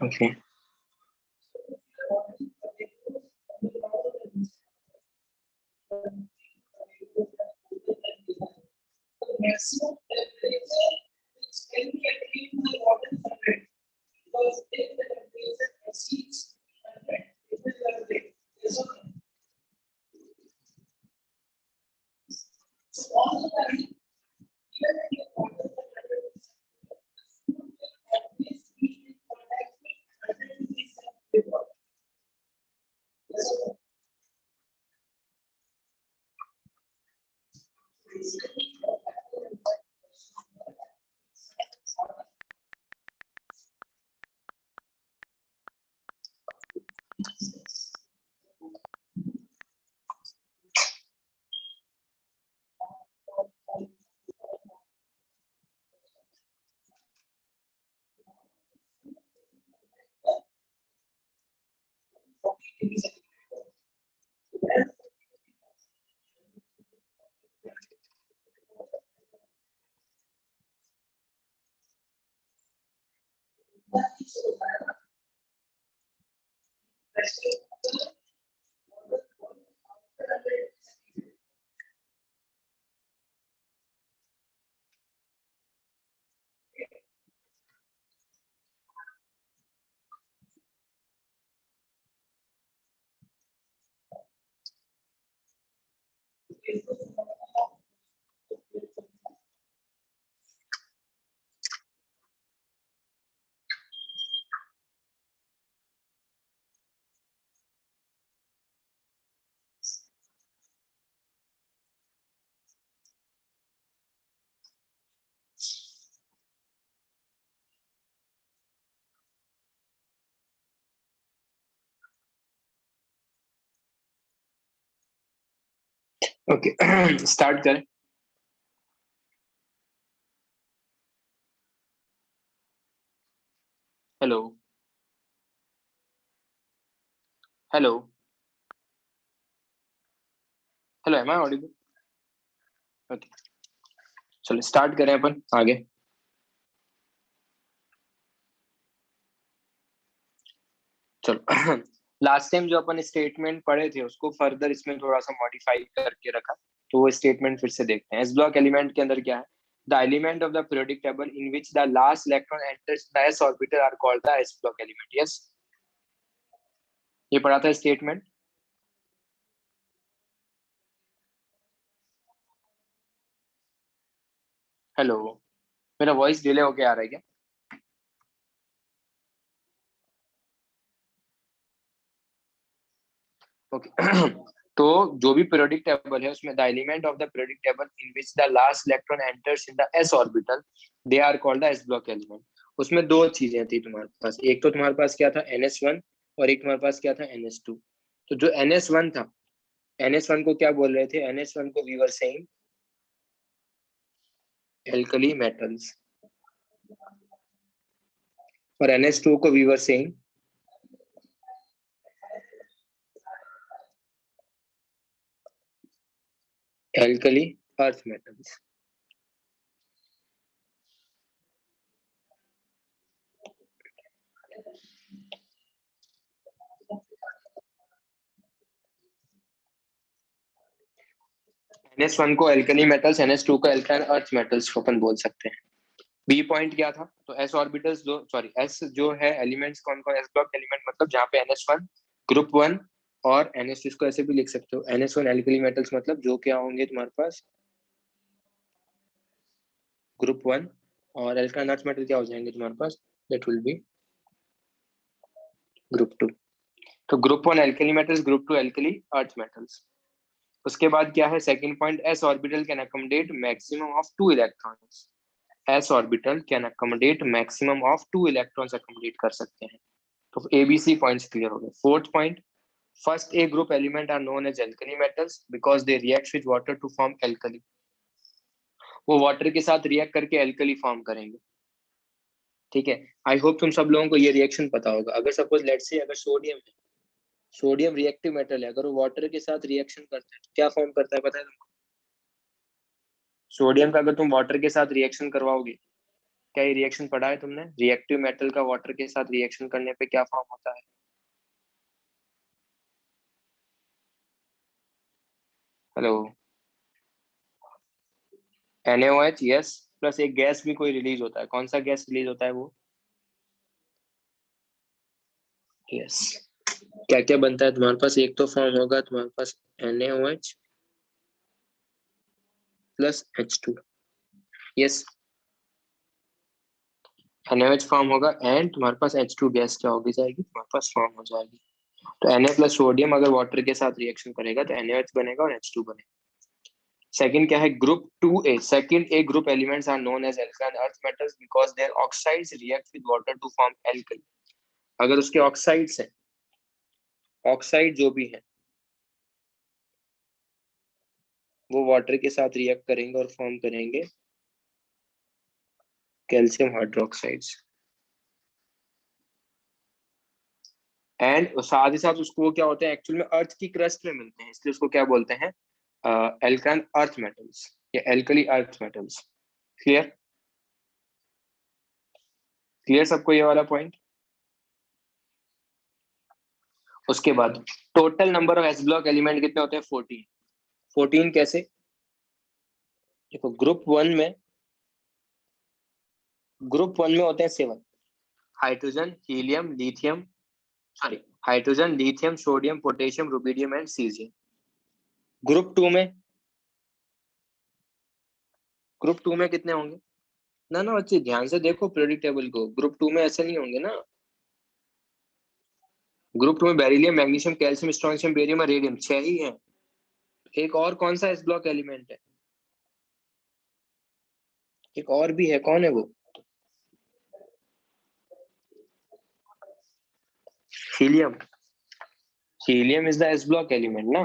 Okay. Okay start करें। Hello hello hello, am I audible? Okay, चलो start करें अपन आगे। चलो लास्ट टाइम जो अपन स्टेटमेंट पढ़े थे उसको फर्दर इसमें थोड़ा सा मॉडिफाई करके रखा, तो वो स्टेटमेंट फिर से देखते हैं। एस ब्लॉक एलिमेंट के अंदर क्या है? The element of the periodic table in which the last electron enters the s orbital are called the S block element. Yes, ये पढ़ा था स्टेटमेंट। हेलो, मेरा वॉइस डिले होके आ रहा है क्या? ओके तो जो भी पीरियोडिक टेबल है उसमें the element of the periodic table in which the last electron enters in the s orbital they are called the S block element. उसमें दो चीजें थी तुम्हारे पास, एक तो तुम्हारे पास क्या था NS1 और एक तुम्हारे पास क्या था NS2। तो जो NS1 था, NS1 को क्या बोल रहे थे? NS1 को we were saying alkali metals, और NS2 को we were saying alkali earth metals. NS1 को एल्कली मेटल्स, NS2 को एल्काइल अर्थ मेटल्स को अपन बोल सकते हैं। बी पॉइंट क्या था? तो एस ऑर्बिटल्स जो, सॉरी एस जो है एलिमेंट्स कौन कौन? एस ब्लॉक एलिमेंट मतलब जहाँ पे NS1 ग्रुप 1 और NS2, इसको ऐसे भी लिख सकते हो NS1 एल्कली मेटल्स, मतलब जो क्या होंगे तुम्हारे पास ग्रुप 1, और एल्काइल अर्थ मेटल क्या हो जाएंगे तुम्हारे पास? That will be group 2। तो group 1 alkali metals, group 2 alkali earth metals. उसके बाद क्या है second point? S orbital can accommodate maximum of 2 electrons. S orbital can accommodate maximum of 2 electrons accommodate कर सकते हैं। तो ABC पॉइंट्स क्लियर हो गए। Fourth point, first A group element are known as alkali metals because they react with water to form alkali। वो water के साथ react करके एल्कली फॉर्म करेंगे। ठीक है, आई होप तुम सब लोगों को ये रिएक्शन पता होगा। अगर सपोज लेट्स से अगर सोडियम है, सोडियम रिएक्टिव मेटल है, अगर वो वाटर के साथ रिएक्शन करता है तो क्या फॉर्म करता है पता है तुमको? सोडियम का अगर तुम वाटर के साथ रिएक्शन करवाओगे क्या ये रिएक्शन पढ़ा है तुमने? रिएक्टिव मेटल का वाटर के साथ रिएक्शन करने पे क्या फॉर्म होता है? हेलो? NaOH, यस, प्लस एक गैस भी कोई रिलीज होता है, कौन सा गैस रिलीज होता है वो? यस। क्या क्या बनता है तुम्हारे पास? एक तो फॉर्म होगा तुम्हारे पास NaOH plus H2। Yes, NaOH form होगा एंड तुम्हारे पास H2 गैस क्या होगी जाएगी तुम्हारे पास फॉर्म हो जाएगी। तो Na प्लस सोडियम अगर वाटर के साथ रिएक्शन करेगा तो NaOH बनेगा और H2 बनेगा। सेकंड क्या है? Group 2A, second A group elements are known as एल्काइन earth metals because their oxides react with water to form alkali. अगर उसके ऑक्साइड्स हैं, ऑक्साइड जो भी है वो वाटर के साथ रिएक्ट करेंगे और फॉर्म करेंगे कैल्शियम हाइड्रोक्साइड्स। एंड साथ ही साथ उसको वो क्या होते हैं एक्चुअल में अर्थ की क्रस्ट में मिलते हैं, इसलिए उसको क्या बोलते हैं? एल्काइन अर्थ मेटल्स या alkali earth metals. Clear? Clear सबको ये वाला पॉइंट? उसके बाद total number of S block element कितने होते हैं? 14। 14 कैसे? देखो ग्रुप 1 में होते हैं 7। Hydrogen, helium, lithium, sorry, hydrogen, lithium, sodium, potassium, rubidium and caesium. Group 2 में, ग्रुप 2 में कितने होंगे? ना ना बच्चे ध्यान से देखो पीरियोडिक टेबल को, ग्रुप 2 में ऐसे नहीं होंगे ना। ग्रुप 2 में beryllium, magnesium, calcium, strontium, barium और रेडियम 6 ही है। एक और कौन सा एस ब्लॉक एलिमेंट है? एक और भी है, कौन है वो? Helium. Helium is the S block element ना?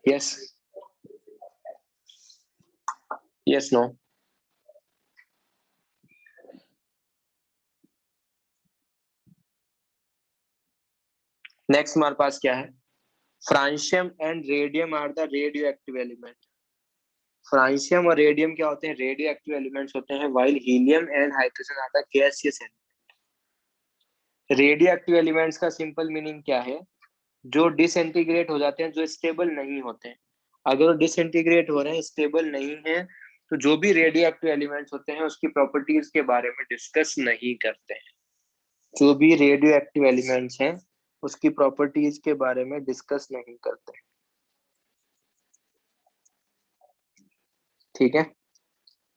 Yes, yes, no. नेक्स्ट हमारे पास क्या है? Francium and radium are the radioactive element. Francium और रेडियम क्या होते हैं? रेडियो एक्टिव एलिमेंट्स होते हैं, while helium and hydrogen are the gaseous element. Radioactive elements का सिंपल मीनिंग क्या है? जो डिसइंटीग्रेट हो जाते हैं, जो स्टेबल नहीं होते हैं। अगर वो डिसइंटीग्रेट हो रहे हैं, स्टेबल नहीं है, तो जो भी रेडियो एक्टिव एलिमेंट्स होते हैं उसकी प्रॉपर्टीज के बारे में डिस्कस नहीं करते हैं। जो भी रेडियो एक्टिव एलिमेंट्स हैं उसकी प्रॉपर्टीज के बारे में डिस्कस नहीं करते। ठीक है?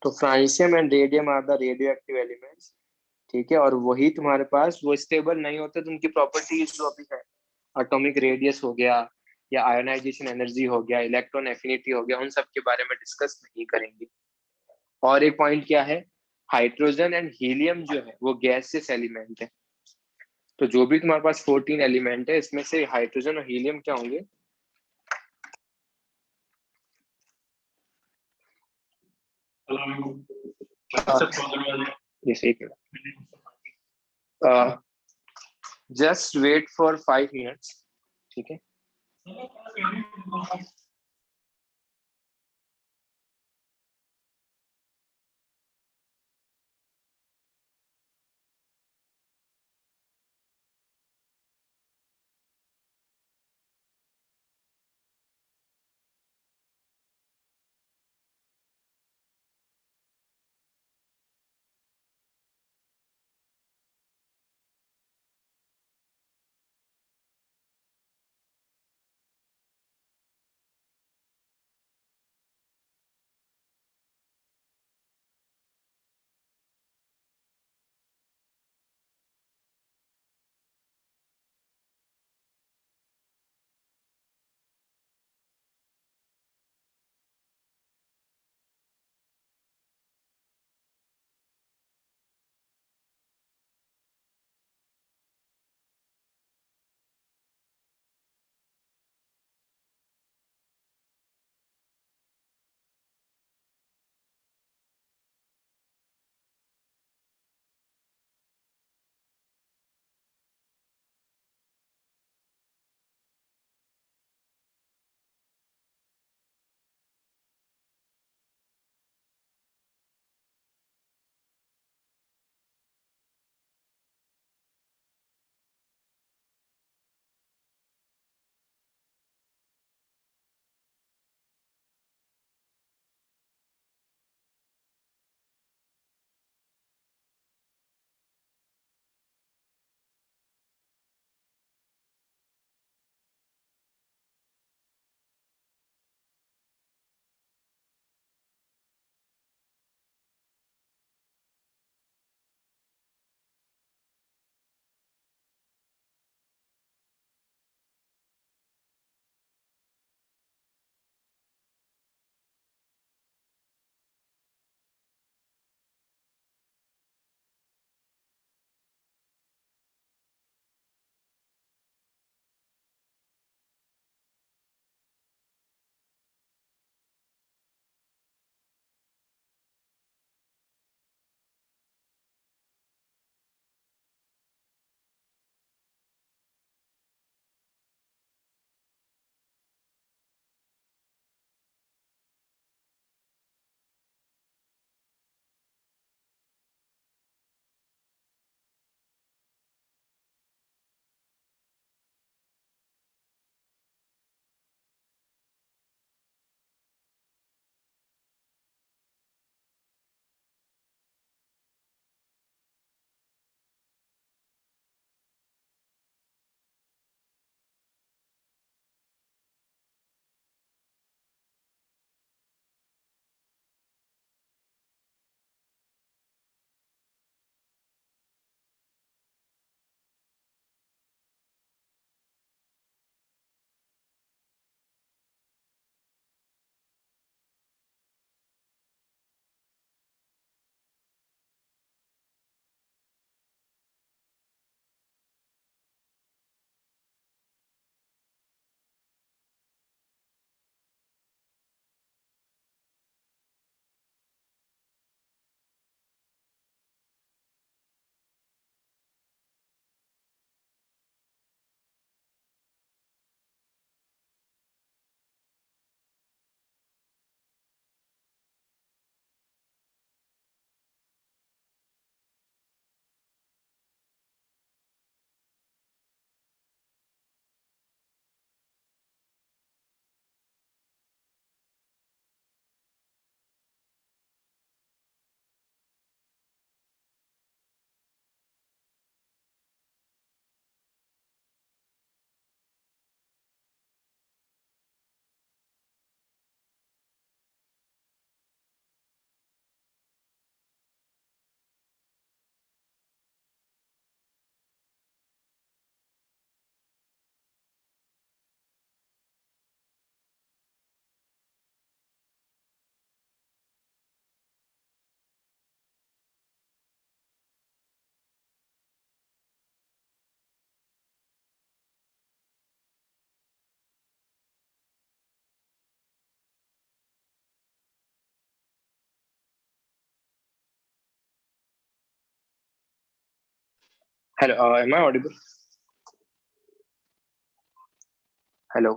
तो francium and radium are the radioactive elements. ठीक है, और वही तुम्हारे पास वो स्टेबल नहीं होते तो उनकी प्रॉपर्टीज जो अभी है, एटॉमिक रेडियस हो गया या आयोनाइजेशन एनर्जी हो गया, इलेक्ट्रॉन एफिनिटी हो गया, उन सब के बारे में डिस्कस नहीं करेंगे। और एक पॉइंट क्या है? हाइड्रोजन एंड हीलियम जो है वो गैसियस एलिमेंट है। तो जो भी तुम्हारे पास 14 एलिमेंट है इसमें से हाइड्रोजन और हीलियम क्या होंगे? जैसे जस्ट वेट फॉर 5 मिनट्स। ठीक है? Hello, am I audible? Hello.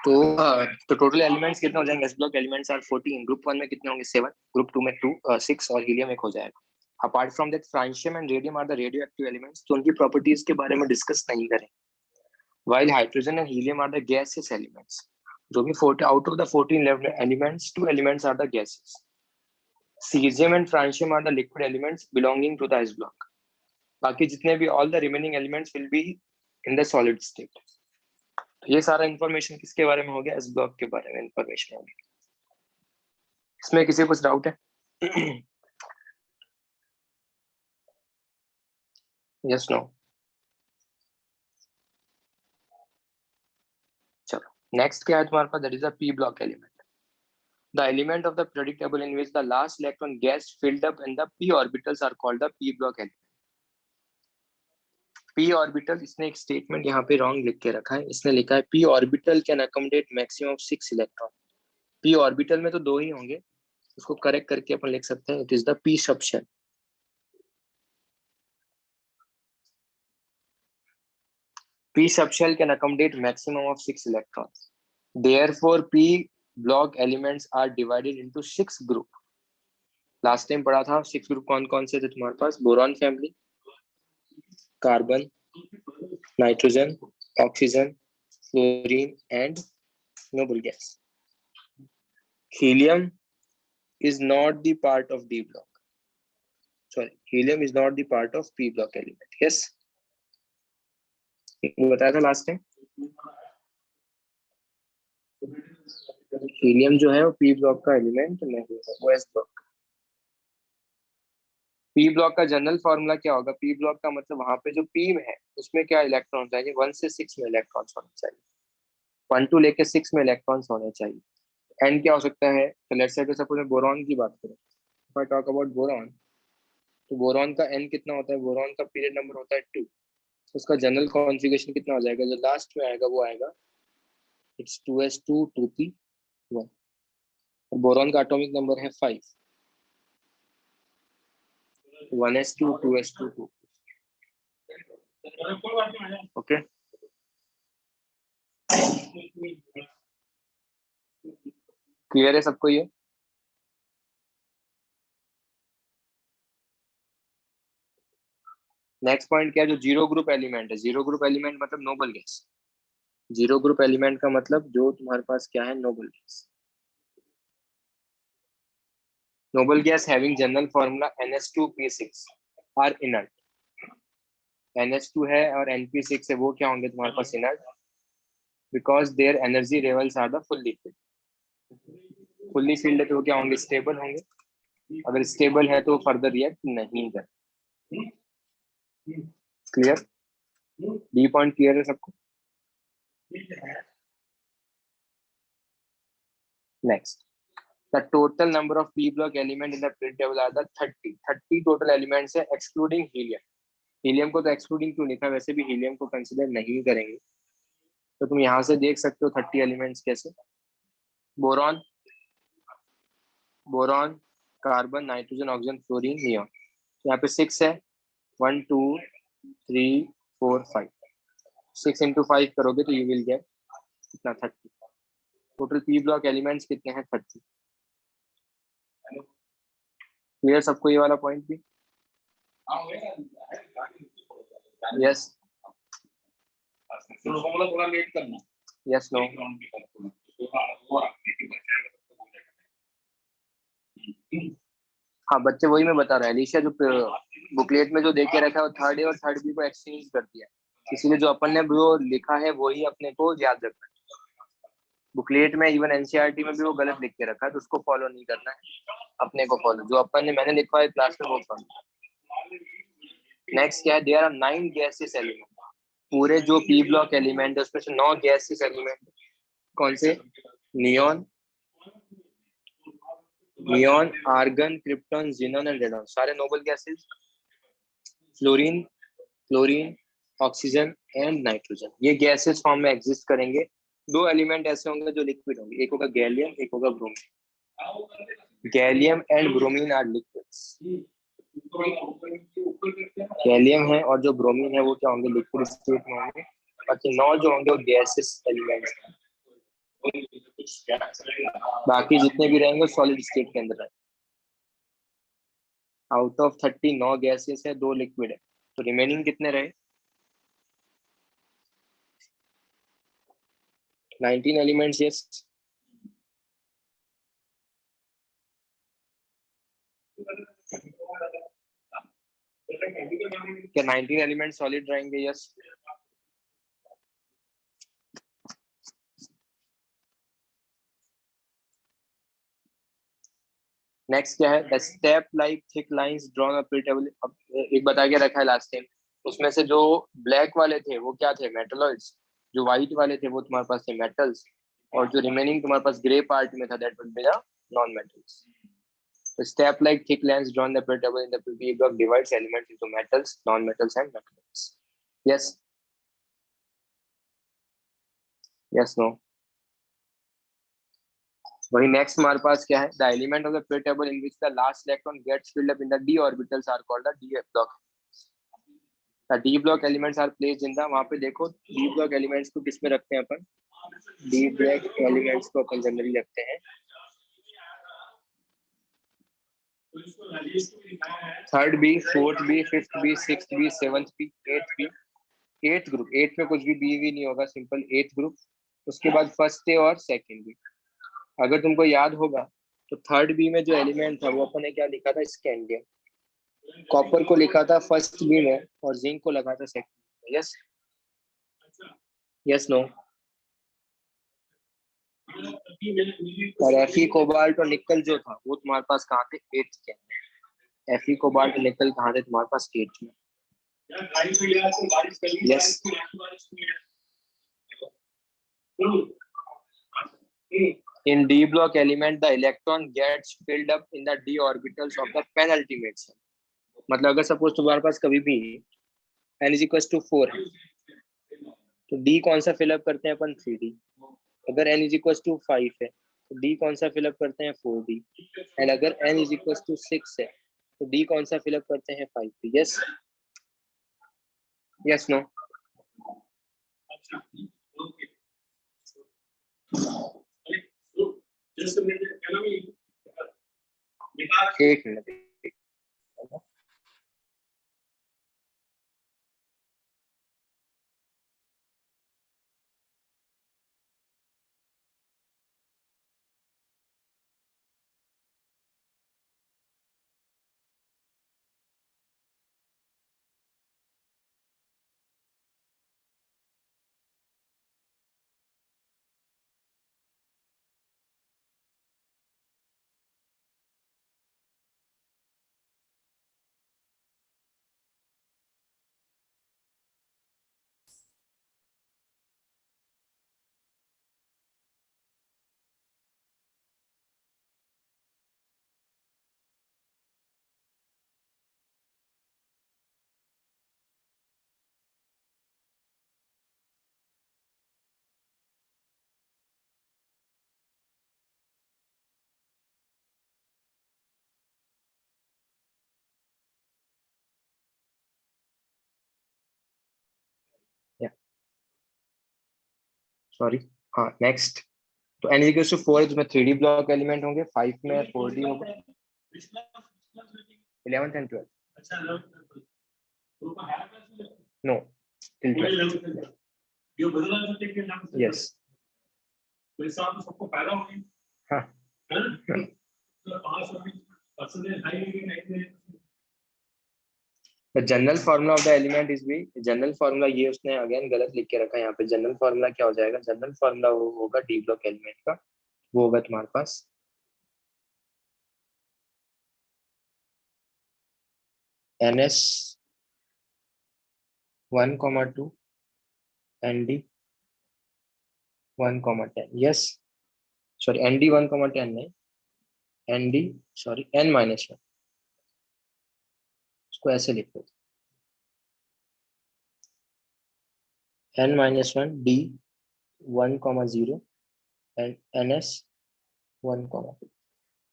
तो टोटल एलिमेंट्स कितने हो जाएंगे? S block elements are 14. Group 1 में कितने होंगे? 7. ग्रुप 2 में 2 6 और हीलियम 1 हो जाएगा. Apart from that francium and radium are the radioactive elements. तो उनकी प्रॉपर्टीज के बारे में डिस्कस नहीं करें. While hydrogen and helium are the gaseous elements. जो भी 40 out of the 14 elements, 2 elements are the gases. Cesium and francium are the liquid elements belonging to the S block. बाकी जितने भी all the remaining elements will be in the solid state. तो ये सारा information किसके बारे में हो गया? S block के बारे में इंफॉर्मेशन हो गया. इसमें किसी को कुछ डाउट है? Yes, no. चलो नेक्स्ट क्या है तुम्हारे पास? That is a p block element. The element of the periodic table in which the last electron gas filled up in the p orbitals are called the p block element. p orbital, इसने एक statement यहाँ पे wrong लिख के रखा है. इसने लिखा है p orbital can accommodate maximum of 6 electron. p orbital में तो 2 ही होंगे. उसको करेक्ट करके अपन लिख सकते हैं. It is the p subshell. p subshell can accommodate maximum of 6 electrons. Therefore, p block elements are divided into 6 group. Last time पढ़ा था 6 ग्रुप कौन कौन से थे तुम्हारे पास? Boron family, carbon, nitrogen, oxygen, fluorine and noble gas. Helium is not the part of D block. Sorry, helium is not the part of P block element. Yes, बताया था लास्ट टाइम. हीलियम जो है वो P block का element नहीं है, वो S block. P block का जनरल फॉर्मूला क्या होगा? P ब्लॉक का मतलब वहां पे जो P में है उसमें क्या इलेक्ट्रॉन चाहिए? 1 से 6 में इलेक्ट्रॉन्स होने चाहिए. 1 to लेके 6 में इलेक्ट्रॉन्स होने चाहिए. एन क्या हो सकता है? तो लेट्स से सपोज मैं बोरॉन की बात करूं. If I talk about boron, तो बोरॉन का एन कितना होता है? बोरॉन का पीरियड नंबर होता है 2. उसका जनरल कॉन्फ़िगरेशन कितना हो जाएगा? जो लास्ट में आएगा वो आएगा इट्स 2s2 2p1. बोरॉन का एटॉमिक नंबर है 5. 1s2 2s2 2. ओके, क्लियर है सबको ये? नेक्स्ट पॉइंट क्या है? जो जीरो ग्रुप एलिमेंट है. जीरो ग्रुप एलिमेंट मतलब noble gas. Zero group element का मतलब जो तुम्हारे पास क्या है? Noble gas. Noble gas having general formula NH2P6 are inert. NH2 है और NP6 है, वो क्या होंगे तुम्हारे पास? inert. Because their energy levels are the fully filled. Fully filled है तो क्या होंगे? स्टेबल होंगे. अगर स्टेबल है तो फर्दर रिएक्ट नहीं कर. क्लियर? डी पॉइंट क्लियर है सबको? Next, the total number of p block element in the periodic table are the 30 total elements है excluding helium. हीलियम को तो एक्सक्लूडिंग क्यों लिखा? वैसे भी हीलियम को कंसीडर नहीं करेंगे. तो तुम यहां से देख सकते हो 30 एलिमेंट्स कैसे. Boron, boron, carbon, nitrogen, oxygen, fluorine, neon. यहाँ पे 6 है. 1 2 3 4 5. 6 into 5 करोगे तो यू विल गेट कितना? 30. टोटल पी ब्लॉक एलिमेंट्स कितने हैं? 30. क्लियर सबको ये वाला पॉइंट भी? Yes, yes, no. हाँ, बच्चे वही मैं बता रहा है. एलिशिया जो बुकलेट में जो दे के रखा है वो थर्ड ए और थर्ड बी को एक्सचेंज कर दिया. इसीलिए जो अपन ने जो लिखा है वही अपने को याद रखना है. बुकलेट में इवन एनसीईआरटी में भी वो गलत लिख के रखा है, तो उसको फॉलो नहीं करना है. अपने को फॉलो जो अपन ने मैंने लिखा है क्लास में वो फॉलो. नेक्स्ट क्या है? There are 9 gases element. पूरे जो पी ब्लॉक एलिमेंट है उसमें से 9 गैसेस एलिमेंट. कौन से? Neon, neon, argon, krypton, xenon and radon. सारे noble gases. Fluorine, fluorine, oxygen and nitrogen. ये गैसेस फॉर्म में एग्जिस्ट करेंगे. 2 एलिमेंट ऐसे होंगे जो लिक्विड होंगे. एक होगा गैलियम, एक होगा bromine. Gallium and bromine are liquids. Gallium है और जो ब्रोमीन है वो क्या होंगे, लिक्विड स्टेट में होंगे। बाकी 9 जो होंगे वो गैसेस एलिमेंट्स हैं। बाकी जितने भी रहेंगे सॉलिड स्टेट के अंदर है। आउट ऑफ 30 9 गैसेस है, 2 लिक्विड है, तो रिमेनिंग कितने रहे? 19 एलिमेंट्स। यस, क्या 19 एलिमेंट सॉलिड रहेंगे? यस। नेक्स्ट क्या है, the step like thick lines drawn a table. अब एक बता के रखा है लास्ट टाइम, उसमें से जो ब्लैक वाले थे वो क्या थे, मेटलॉइड्स। जो व्हाइट वाले थे वो तुम्हारे पास थे मेटल्स, और जो रिमेनिंग तुम्हारे पास ग्रे पार्ट में था that would be the non metals. The step like thick lines drawn the periodic table in the periodic block divides elements into metals, non-metals and metals. Yes. Yes, no. वही next हमारे पास क्या है, the element of the periodic table in which the last electron gets filled up in the d orbitals are called the d block. The d block elements are placed in the, वहां पे देखो d block elements को किस में रखते हैं अपन, d block elements को अपन generally रखते हैं third B, fourth B, fifth B, sixth B, seventh B, eighth B. Eighth group, eighth में कुछ भी बी वी नहीं होगा, सिंपल एट्थ ग्रुप। उसके बाद फर्स्ट ए और सेकंड बी। अगर तुमको याद होगा तो थर्ड बी में जो एलिमेंट था वो अपन ने क्या लिखा था, स्कैंडियम। कॉपर को लिखा था फर्स्ट बी में और जिंक को लगा था सेकंड में। Yes, yes, no. और एफी कोबाल्ट और निकल जो था वो तुम्हारे पास कहाँ थे, एट्थ के अंदर। एफी कोबाल्ट और निकल कहाँ थे तुम्हारे पास, एट्थ में। Yes. In d block element, the electron gets filled up in the d orbitals of the penultimate cell. मतलब अगर सपोज तुम्हारे पास कभी भी n is equals to 4 है तो d कौन सा फिलअप करते हैं अपन, 3d। अगर n is equals to 5 है तो d कौन सा फिलअप करते हैं, 4d। एंड अगर n is equals to 6 है तो d कौन सा फिलअप करते हैं, 5d। Yes, yes, no. एक मिनट। सॉरी, हाँ नेक्स्ट। तो n इक्वल टू 4 इसमें 3d ब्लॉक एलिमेंट होंगे, 5 में 4d होगा, 11th and 12th। No, till 12th। Yes. हाँ। General formula of the element is B, general formula ये उसने अगेन गलत लिख के रखा है यहाँ पे। जनरल फार्मूला क्या हो जाएगा, जनरल फार्मूला वो होगा डी ब्लॉक एलिमेंट का, वो होगा तुम्हारे पास NS 1,2 ND 1,10। Yes, sorry ND 1,10 नहीं, ND, सॉरी N-1, इसको ऐसे लिखो, N-1 D 1,0 and NS 1,2।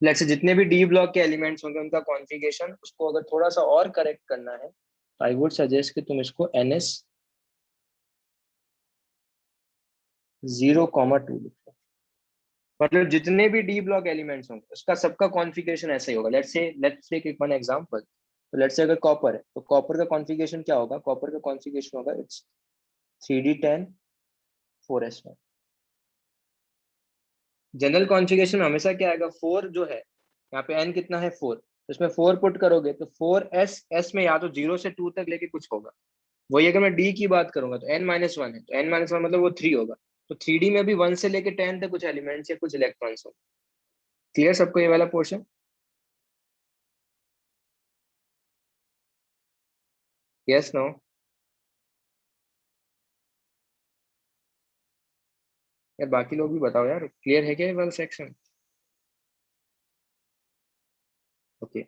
Let's say जितने भी डी ब्लॉक के एलिमेंट्स होंगे उनका कॉन्फ़िगरेशन, उसको अगर थोड़ा सा और करेक्ट करना है तो आई वुड सजेस्ट कि तुम इसको NS 0,2 लिखो। मतलब जितने भी डी ब्लॉक एलिमेंट्स होंगे उसका सबका कॉन्फ़िगरेशन ऐसा ही होगा। लेट्स टेक एक वन एग्जांपल। तो लेट्स से अगर कॉपर है तो कॉपर का कॉन्फ़िगरेशन क्या होगा? कॉपर का कॉन्फ़िगरेशन होगा it's 3D10 4s1। General configuration में हमेशा क्या आएगा? 4 जो है, यहाँ पे n कितना है? 4, तो इसमें 4 पुट करोगे तो 4s, s में या तो 0 से 2 तक लेके कुछ होगा। वही अगर मैं डी की बात करूंगा तो n-1 है, तो n-1 मतलब वो 3 होगा। तो 3D में भी 1 से लेके 10 तक कुछ एलिमेंट्स या कुछ इलेक्ट्रॉन्स होंगे। क्लियर सबको ये वाला पोर्शन? Yes no? यार बाकी लोग भी बताओ यार, क्लियर है क्या ये वाला section? Okay.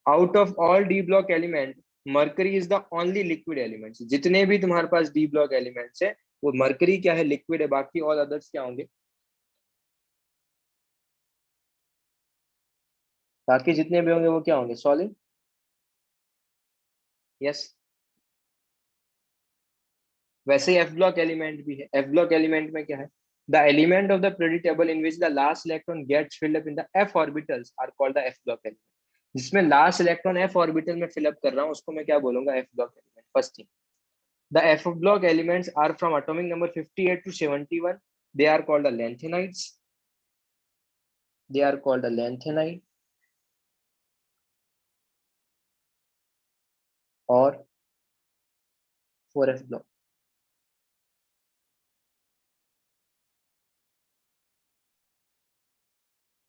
Out of all D block element, mercury is the only liquid element. जितने भी तुम्हारे पास डी ब्लॉक एलिमेंट्स है वो मर्करी क्या है? लिक्विड है। बाकी ऑल अदर्स क्या होंगे? बाकी जितने भी होंगे वो क्या होंगे? सॉलिड। यस। वैसे ही एफ ब्लॉक एलिमेंट भी है। एफ ब्लॉक एलिमेंट में क्या है? The element of the periodic table in which the last electron gets filled up in the F orbitals are called the F block element. जिसमें last electron F orbital में fill up कर रहा हूँ उसको मैं क्या बोलूंगा? F block element. First thing, the F block elements are from atomic number 58 to 71। They are called the lanthanide। They are called the lanthanide और 4f ब्लॉक।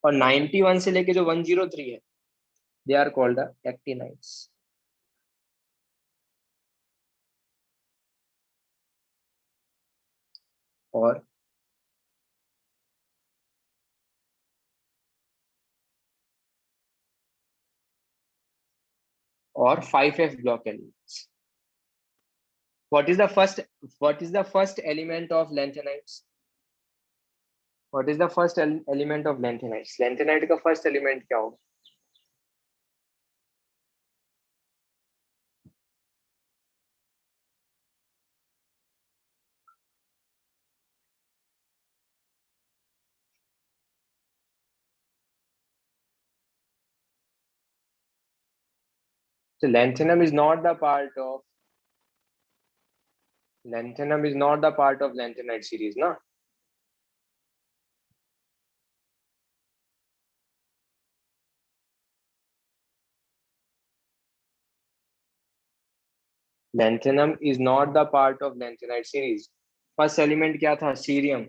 और 91 से लेके जो 103 है they are called the actinides. और 5f block elements. What is the first? What is the first element of lanthanides? What is the first element of lanthanides? Lanthanide का first element क्या होगा? So lanthanum is not the part of lanthanide series, ना? Lanthanum is not the part of lanthanide series. First element क्या था? Cerium.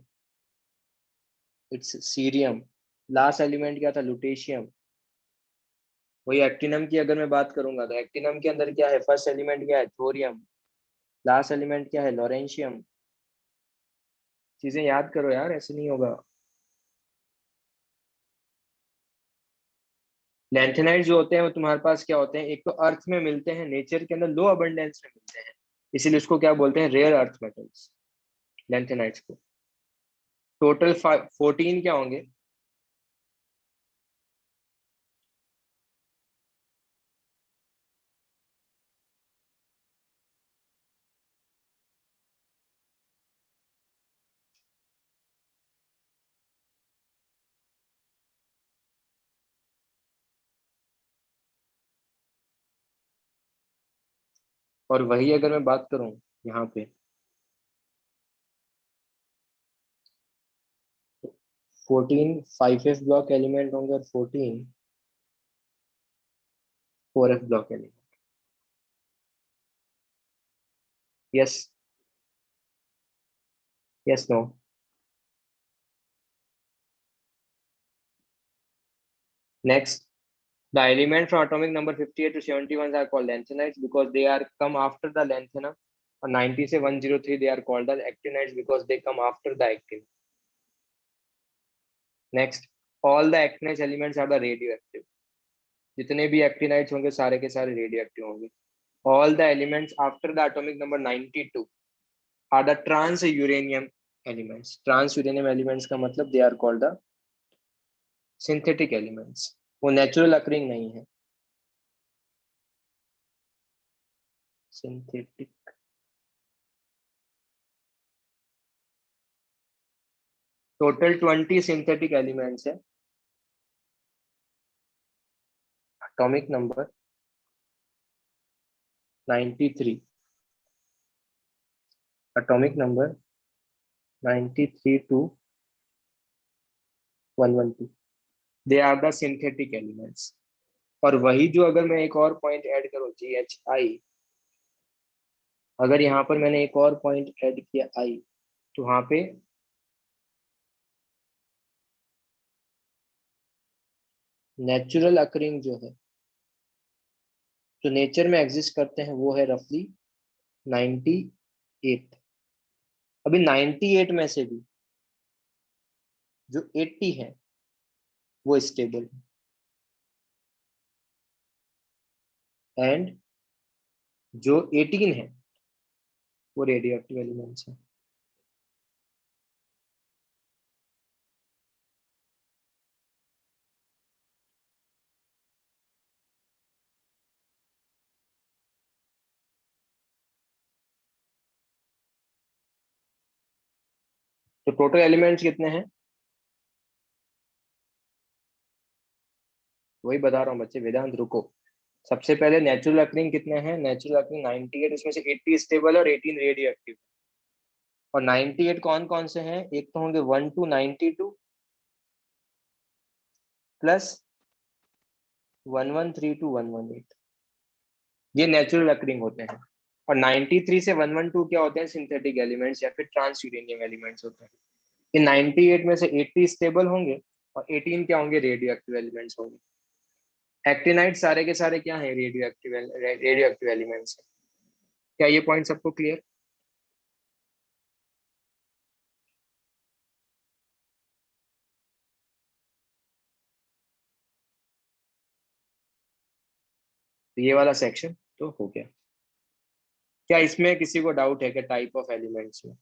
It's cerium. Last element क्या था? Lutetium. वही एक्टिनम की अगर मैं बात करूंगा तो एक्टिनम के अंदर क्या है? फर्स्ट एलिमेंट क्या है? थोरियम। लास्ट एलिमेंट क्या है? लॉरेंशियम। चीजें याद करो यार, ऐसे नहीं होगा। लैंथेनाइड जो होते हैं वो तुम्हारे पास क्या होते हैं? एक तो अर्थ में मिलते हैं, नेचर के अंदर लो अबंडेंस में मिलते हैं, इसीलिए उसको क्या बोलते हैं? रेयर अर्थ मेटल्स, लैंथेनाइड्स को। टोटल 14 क्या होंगे? और वही अगर मैं बात करूं यहाँ पे, 14 5f ब्लॉक एलिमेंट होंगे और 14 4f block element. Yes. Yes no? Next, the element from atomic number 58 to 71 are called lanthanides because they are come after the lanthanum, और 90 से 103 they are called the actinides because they come after the actin। Next, all the actinide elements are the radioactive. जितने भी actinides होंगे सारे के सारे radioactive होंगे। All the elements after the atomic number 92 are the transuranium elements. Transuranium elements का मतलब they are called the synthetic elements. वो नेचुरल अकरिंग नहीं है, सिंथेटिक। टोटल 20 सिंथेटिक एलिमेंट्स है। Atomic number 93। Atomic number 93 to 112, they are the synthetic elements. और वही जो अगर मैं एक और पॉइंट ऐड करूं GHI, अगर यहाँ पर मैंने एक और पॉइंट ऐड किया I, तो वहां पे नेचुरल अकरिंग जो है, जो नेचर में एग्जिस्ट करते हैं, वो है रफली 98। अभी 98 में से भी जो 80 है वो स्टेबल है, एंड जो 18 है वो रेडियो एक्टिव एलिमेंट्स है। तो टोटल एलिमेंट्स कितने हैं? वही बता रहा हूँ बच्चे, वेदांत रुको। सबसे पहले नेचुरल अकरिंग कितने हैं? नेचुरल अकरिंग 98, उसमें से 80 स्टेबल और 18 रेडियो एक्टिव। और 98 कौन कौन से हैं? एक तो होंगे 1 to 92 प्लस 113 to 118, ये नेचुरल अकरिंग होते हैं। और 93 से 112 क्या होते हैं? सिंथेटिक एलिमेंट्स या फिर ट्रांस यूरेनियम एलिमेंट्स होते हैं। ये 98 में से 80 स्टेबल होंगे और 18 क्या होंगे? रेडियो एक्टिव एलिमेंट्स होंगे। एक्टिनाइड सारे के सारे क्या है? रेडियो एक्टिव एलिमेंट्स है। क्या ये पॉइंट सबको क्लियर? तो ये वाला सेक्शन तो हो गया। क्या इसमें किसी को डाउट है कि टाइप ऑफ एलिमेंट्स में?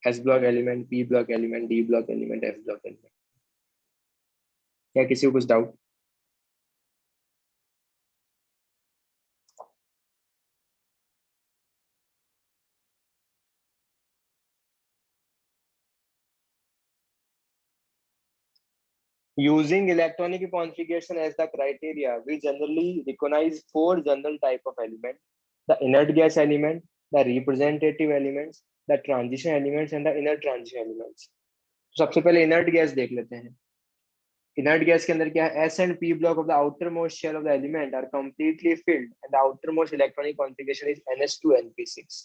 S block element, P block element, D block element, F block element, क्या किसी को कुछ doubt? Using electronic configuration as the criteria, we generally recognize four general type of element: the inert gas element, the representative elements, the transition elements, and the inner transition elements. तो सबसे पहले inert gas देख लेते हैं। Inert gas के अंदर क्या है? S and P block of the outer most shell of the element are completely filled and the outer most electronic configuration is NH2 NP6।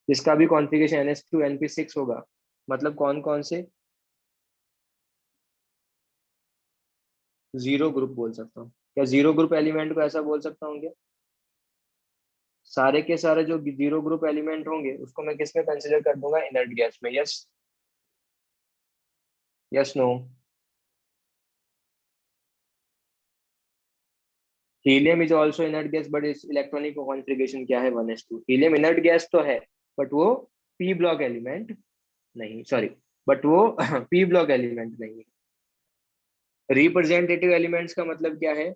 जिसका भी कॉन्फ़िगरेशन NH2 NP6 होगा, मतलब कौन कौन से? जीरो ग्रुप बोल सकता हूँ क्या? जीरो ग्रुप एलिमेंट को ऐसा बोल सकता हूँ क्या? सारे के सारे जो जीरो ग्रुप एलिमेंट होंगे उसको मैं किस में कंसिडर कर दूंगा? इनर्ट गैस में। Yes, yes, no? Helium is also inert gas but इस इलेक्ट्रॉनिक कॉन्फ़िगरेशन क्या है? 1s2। हीलियम इनर्ट गैस तो है, बट वो पी ब्लॉक एलिमेंट नहीं, सॉरी, बट वो पी ब्लॉक एलिमेंट नहीं है। रिप्रेजेंटेटिव एलिमेंट्स का मतलब क्या है?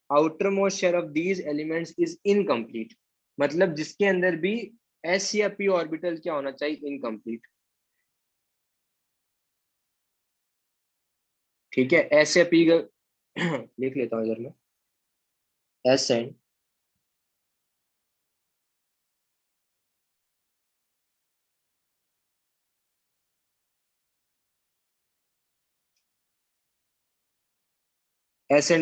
Outer most share of these elements is incomplete, मतलब जिसके अंदर भी एस या पी ऑर्बिटल क्या होना चाहिए? इनकम्प्लीट। ठीक है, एस या पी लिख लेता हूँ इधर में। एस एंड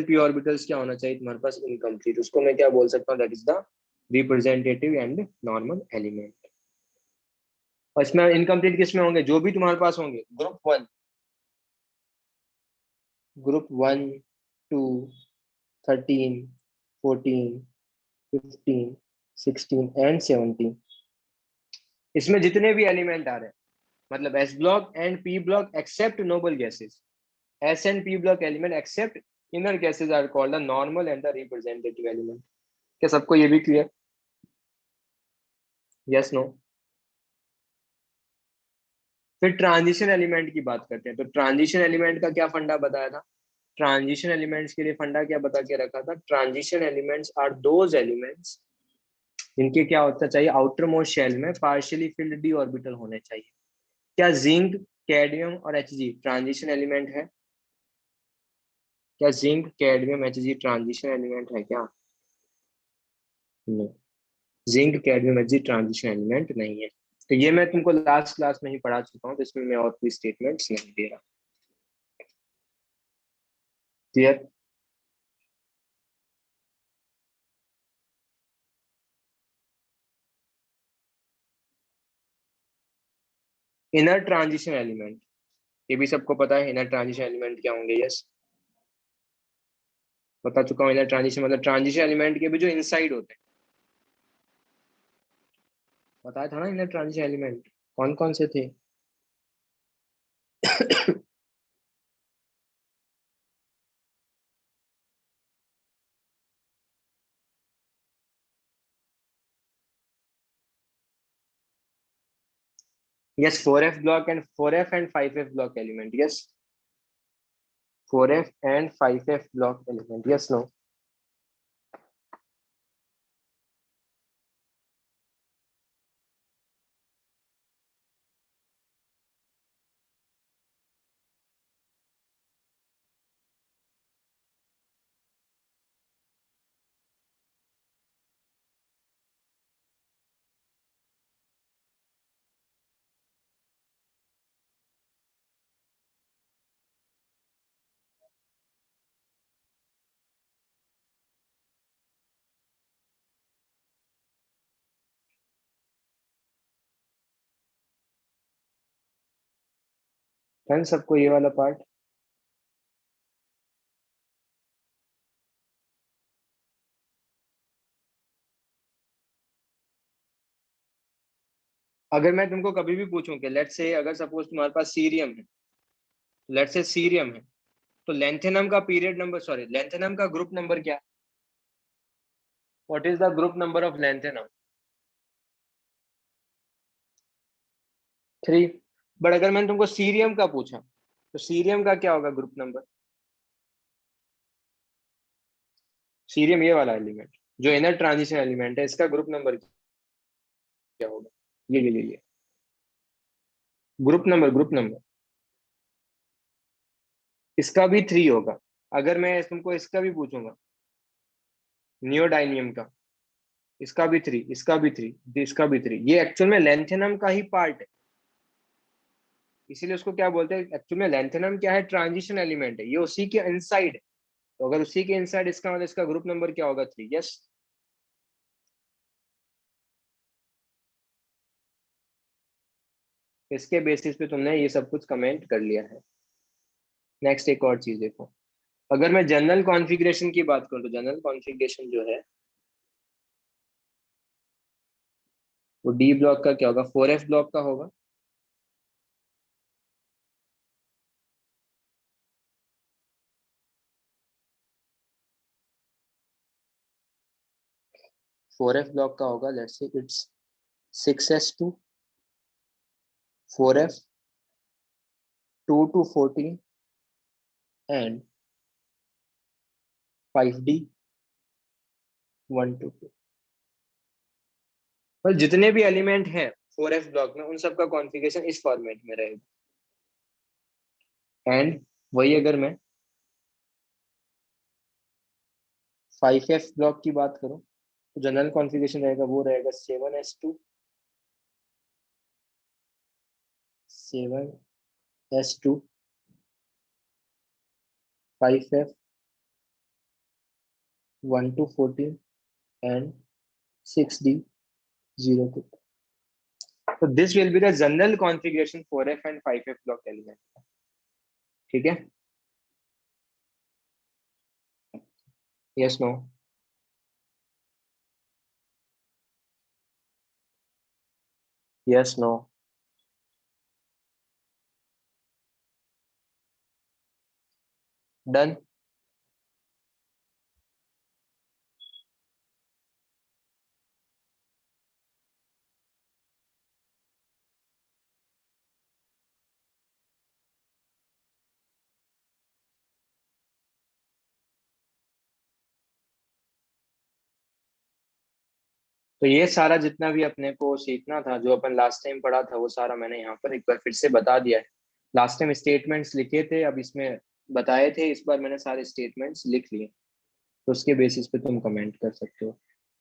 पी ऑर्बिटल्स क्या होना चाहिए तुम्हारे पास? इनकम्प्लीट। उसको मैं क्या बोल सकता हूँ? That is the representative and normal element. और इसमें इनकम्प्लीट किस में होंगे? जो भी तुम्हारे पास होंगे ग्रुप 1, 2, 13, 14, 15, 16 एंड 17। इसमें जितने भी एलिमेंट आ रहे हैं, मतलब S block and P block except noble gases, S and P block element except inert gases are called the normal and the representative element. क्या सबको ये भी क्लियर? Yes, no? फिर ट्रांजिशन एलिमेंट की बात करते हैं। तो ट्रांजिशन एलिमेंट का क्या फंडा बताया था? ट्रांजिशन एलिमेंट्स के लिए फंडा क्या बता के रखा था? Transition elements are those elements जिनके क्या होता चाहिए, आउटर मोस्ट शेल में पार्शियली फिल्ड डी ऑर्बिटल होने चाहिए। क्या जिंक, कैडमियम और एचजी ट्रांजिशन एलिमेंट है? क्या zinc, cadmium, HG transition element है क्या? नहीं, zinc, cadmium, HG transition element नहीं है। तो ये मैं तुमको लास्ट क्लास में ही पढ़ा चुका हूँ, तो इसमें मैं और कोई स्टेटमेंट्स नहीं दे रहा। क्लियर? इनर ट्रांजिशन एलिमेंट, ये भी सबको पता है इनर ट्रांजिशन एलिमेंट क्या होंगे। यस, बता चुका हूँ। इनर ट्रांजिशन मतलब ट्रांजिशन एलिमेंट के भी जो इनसाइड होते हैं, बताया था ना इनर ट्रांजिशन एलिमेंट कौन कौन से थे। Yes, 4f block and 4f and 5f block element. Yes, 4f and 5f block element. Yes, no? Done सबको ये वाला पार्ट? अगर मैं तुमको कभी भी पूछूं कि लेट्स से अगर सपोज तुम्हारे पास सीरियम है, लेट्स से सीरियम है, तो लेंथेनम का पीरियड नंबर, सॉरी, लेंथेनम का ग्रुप नंबर क्या? What is the group number of lanthanum? 3। But अगर मैंने तुमको सीरियम का पूछा, तो सीरियम का क्या होगा ग्रुप नंबर? सीरियम ये वाला एलिमेंट जो इनर ट्रांजिशन एलिमेंट है, इसका ग्रुप नंबर क्या होगा? ये ग्रुप नंबर, ग्रुप नंबर इसका भी 3 होगा। अगर मैं तुमको इसका भी पूछूंगा, नियोडाइनियम का, इसका भी 3, इसका भी 3, इसका भी 3, ये एक्चुअल में लेंथेनम का ही पार्ट है। इसीलिए उसको क्या बोलते हैं एक्चुअल में? लेंथेनम क्या है? ट्रांजिशन एलिमेंट है, ये उसी के इनसाइड है। तो अगर उसी के इनसाइड, इसका मतलब इसका ग्रुप नंबर क्या होगा? 3। यस, इसके बेसिस पे तुमने ये सब कुछ कमेंट कर लिया है। नेक्स्ट एक और चीज देखो, अगर मैं जनरल कॉन्फ़िगरेशन की बात करूं, तो जनरल कॉन्फ़िगरेशन जो है वो डी ब्लॉक का क्या होगा? 4f ब्लॉक का होगा। 4f ब्लॉक का होगा, let's say it's 6s2, 4f, 2 to 14 and 5d, 1 to 2। पर जितने भी एलिमेंट हैं 4f ब्लॉक में, उन सब का कॉन्फ़िगरेशन इस फॉर्मेट में रहेगा। एंड वही अगर मैं 5f ब्लॉक की बात करूं, तो जनरल कॉन्फ़िगरेशन रहेगा, वो रहेगा 7s2, 7s2, 5f, 1 to 14 and 6d, 0 to 2। तो this will be the general configuration 4f and 5f block element. ठीक है? Yes, no? Yes, no? Done? तो ये सारा जितना भी अपने को सीखना था, जो अपन लास्ट टाइम पढ़ा था, वो सारा मैंने यहाँ पर एक बार फिर से बता दिया है। लास्ट टाइम स्टेटमेंट्स लिखे थे, अब इसमें बताए थे, इस बार मैंने सारे स्टेटमेंट्स लिख लिए। तो उसके बेसिस पे तुम कमेंट कर सकते हो।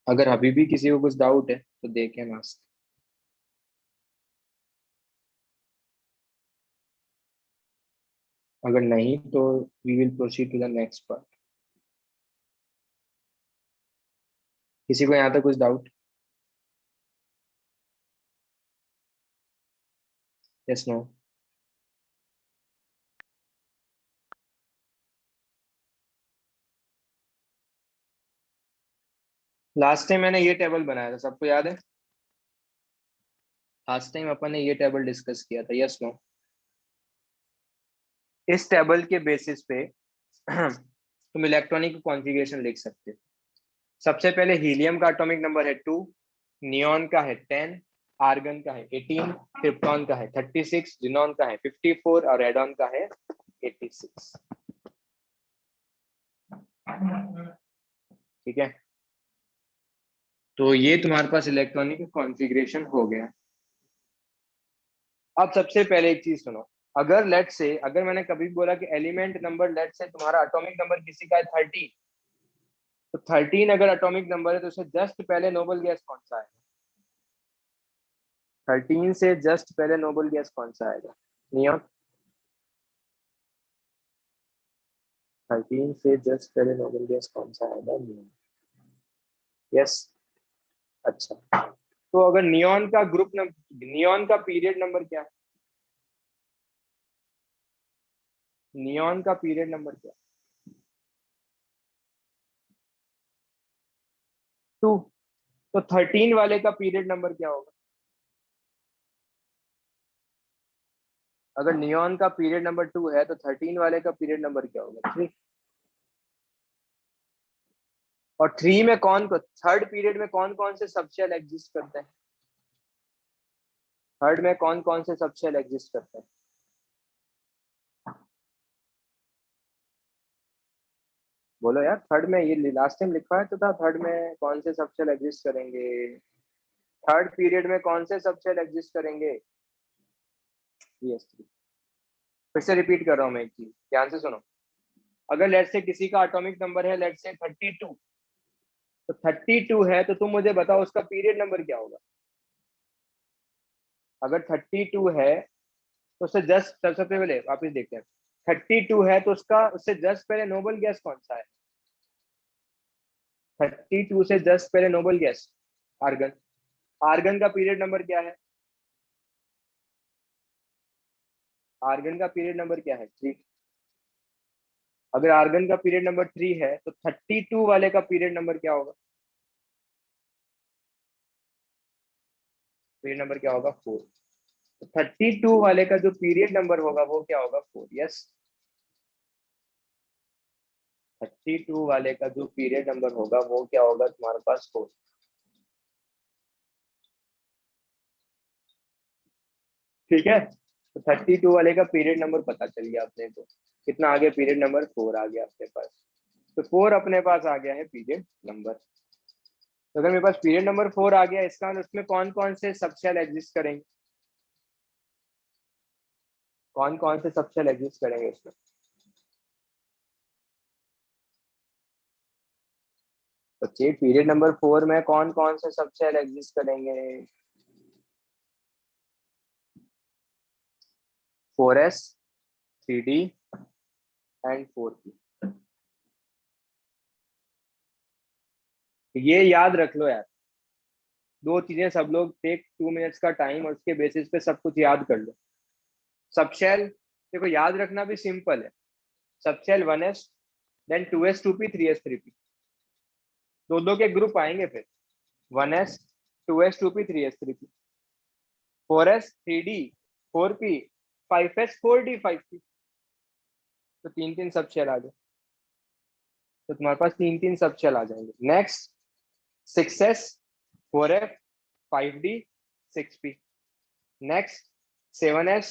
अगर अभी भी किसी को कुछ डाउट है तो देखें मस्त। अगर नहीं तो we will proceed to the next part. किसी को यहाँ तक कुछ doubt? Yes no? Last time मैंने ये टेबल बनाया था, सबको याद है? लास्ट टाइम अपन ने ये टेबल डिस्कस किया था, यस नो? इस टेबल के बेसिस पे तुम इलेक्ट्रॉनिक कॉन्फ़िगरेशन लिख सकते हो। सबसे पहले हीलियम का एटॉमिक नंबर है 2, नियॉन का है 10, आर्गन का है 18, क्रिप्टॉन का है 36, जिनॉन का है 54 और रेडॉन का है 86। ठीक है, तो ये तुम्हारे पास इलेक्ट्रॉनिक कॉन्फ़िगरेशन हो गया। अब सबसे पहले एक चीज सुनो। अगर लेट से, अगर मैंने कभी बोला कि एलिमेंट नंबर, लेट से तुम्हारा एटॉमिक नंबर किसी का है 30, तो 13 अगर एटॉमिक नंबर है तो उससे जस्ट पहले नोबल गैस कौन सा है? 13 से जस्ट पहले नोबल गैस कौन सा आएगा? नियॉन। 13 से जस्ट पहले नोबल गैस कौन सा आएगा? नियॉन। यस। अच्छा, तो अगर नियॉन का ग्रुप नंबर, नियॉन का पीरियड नंबर क्या है? नियॉन का पीरियड नंबर क्या है? 2। तो 13 वाले का पीरियड नंबर क्या होगा? अगर नियॉन का पीरियड नंबर 2 है तो 13 वाले का पीरियड नंबर क्या होगा? 3। और 3 में कौन को, थर्ड पीरियड में कौन कौन से सबशेल एग्जिस्ट करते हैं? थर्ड में कौन कौन से सबशेल एग्जिस्ट करते हैं? बोलो यार, थर्ड में ये लास्ट टाइम लिखा है तो था, थर्ड में कौन से सबशेल एग्जिस्ट करेंगे? थर्ड पीरियड में कौन से सबशेल एग्जिस्ट करेंगे? PS3। फिर से रिपीट कर रहा हूँ मैं एक चीज, ध्यान से सुनो। अगर लेट से किसी का एटॉमिक नंबर है लेट से 32, तो 32 है तो तुम मुझे बताओ उसका पीरियड नंबर क्या होगा? अगर 32 है तो उससे जस्ट, सबसे पहले वापिस देखते हैं। 32 है तो उसका, उससे जस्ट पहले नोबल गैस कौन सा है? 32 से जस्ट पहले नोबल गैस आर्गन। आर्गन का पीरियड नंबर क्या है? आर्गन का पीरियड नंबर क्या है? 3। अगर आर्गन का पीरियड नंबर 3 है तो 32 वाले का पीरियड नंबर क्या होगा? पीरियड नंबर क्या होगा? 4। तो 32 वाले का जो पीरियड नंबर होगा वो क्या होगा? 4। यस। 32 वाले का जो पीरियड नंबर होगा वो क्या होगा तुम्हारे पास? 4। ठीक है, तो 32 वाले का पीरियड नंबर पता चल गया अपने को। कितना आ गया? पीरियड नंबर 4 आ गया अपने पास। तो 4 अपने पास आ गया है पीरियड नंबर। तो अगर मेरे पास पीरियड नंबर 4 आ गया, इसका मतलब उसमें कौन कौन से सबशेल एग्जिस्ट करेंगे? कौन कौन से सबशेल एग्जिस्ट करेंगे इसमें? बच्चे, पीरियड नंबर 4 में कौन कौन से सबशेल एग्जिस्ट करेंगे? 4s, 3d and 4p। ये याद रख लो यार, दो चीजें सब लोग टेक 2 मिनट्स का टाइम और उसके बेसिस पे सब कुछ याद कर लो। सबशेल देखो याद रखना भी सिंपल है। Subshell 1s, then 2s 2p 3s 3p, दो दो के ग्रुप आएंगे फिर। 1s 2s 2p 3s 3p, 4s 3d 4p, 5s 4d 5p। तो तीन तीन सबशेल आ गए, तो तुम्हारे पास तीन तीन सबशेल आ जाएंगे। Next 6s 4f 5d 6p। Next 7s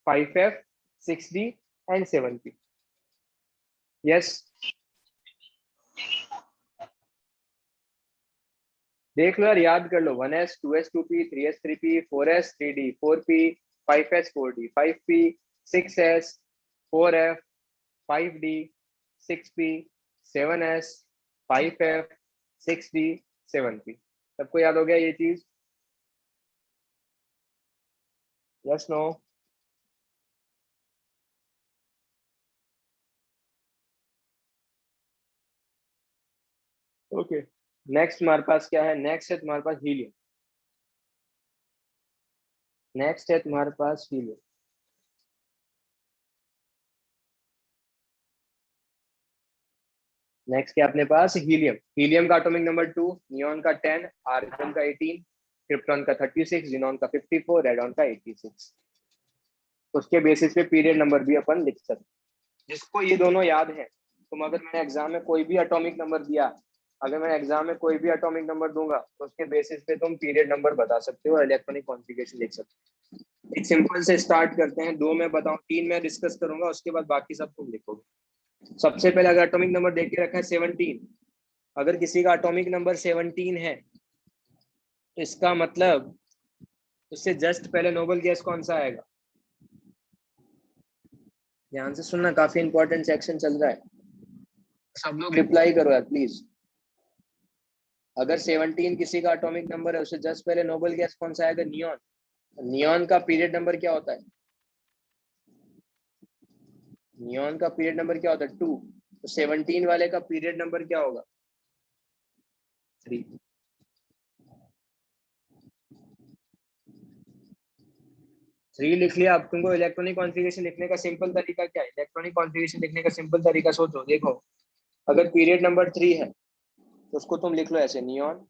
5f 6d and 7p। Yes. देख लो यार, याद कर लो, 1s 2s 2p 3s 3p 4s 3d 4p 5s 4d 5p 6s 4f 5d 6p 7s 5f 6d 7p। सबको याद हो गया ये चीज? Yes no? ओके, नेक्स्ट हमारे पास क्या है? नेक्स्ट है तुम्हारे पास हीलियम। नेक्स्ट है तुम्हारे पास हीलियम। नेक्स्ट क्या अपने पास? हीलियम। हीलियम का एटॉमिक नंबर 2, नियॉन का 10, आर्गन का 18, क्रिप्टॉन का 36, जिनॉन का 54, रेडॉन का 86। उसके बेसिस पे पीरियड नंबर भी अपन लिख सकते हैं। जिसको ये दोनों याद है, तुम अगर मैंने एग्जाम में कोई भी एटॉमिक नंबर दिया, अगर मैं एग्जाम में कोई भी एटॉमिक नंबर दूंगा तो उसके बेसिस पे तुम पीरियड नंबर बता सकते हो, इलेक्ट्रॉनिक कॉन्फ़िगरेशन लिख सकते हो। एक सिंपल से स्टार्ट करते हैं, दो मैं बताऊं, तीन मैं डिस्कस करूंगा, उसके बाद बाकी सब तुम लिखोगे। सबसे पहले अगर एटॉमिक नंबर देख के रखा है 17, अगर किसी का एटॉमिक नंबर 17 है तो इसका मतलब उससे जस्ट पहले नोबल गैस कौन सा आएगा? ध्यान से सुनना, काफी इंपॉर्टेंट सेक्शन चल रहा है, सब लोग रिप्लाई करो यार प्लीज। अगर 17 किसी का एटॉमिक नंबर है, उससे जस्ट पहले नोबल गैस कौन सा आएगा? नियॉन। नियॉन का पीरियड नंबर क्या होता है? नियॉन का पीरियड नंबर क्या होता है? 2। तो 17 वाले का पीरियड नंबर क्या होगा? 3। 3 लिख लिया। अब तुमको इलेक्ट्रॉनिक कॉन्फ़िगरेशन लिखने का सिंपल तरीका क्या है? इलेक्ट्रॉनिक कॉन्फ़िगरेशन लिखने का सिंपल तरीका सोचो, देखो। अगर पीरियड नंबर 3 है तो उसको तुम लिख लो ऐसे, नियॉन।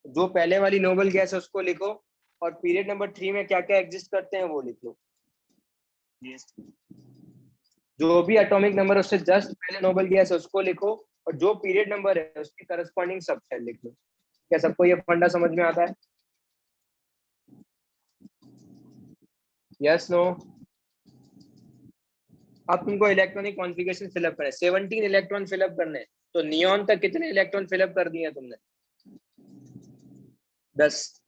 जो पहले वाली नोबल गैस है उसको लिखो, और पीरियड नंबर 3 में क्या क्या एग्जिस्ट करते हैं वो लिख लो। जो भी एटॉमिक नंबर उससे जस्ट पहले नोबल गैस है उसको लिखो, और जो पीरियड नंबर है उसके करस्पॉन्डिंग सबसेट लिख लो। क्या सबको ये फंडा समझ में आता है? Yes no? अब तुमको इलेक्ट्रॉनिक कॉन्फ़िगरेशन फिलअप करना है, 17 इलेक्ट्रॉन फिलअप करने हैं। तो नियॉन तक कितने इलेक्ट्रॉन फिलअप कर दिए तुमने? 10।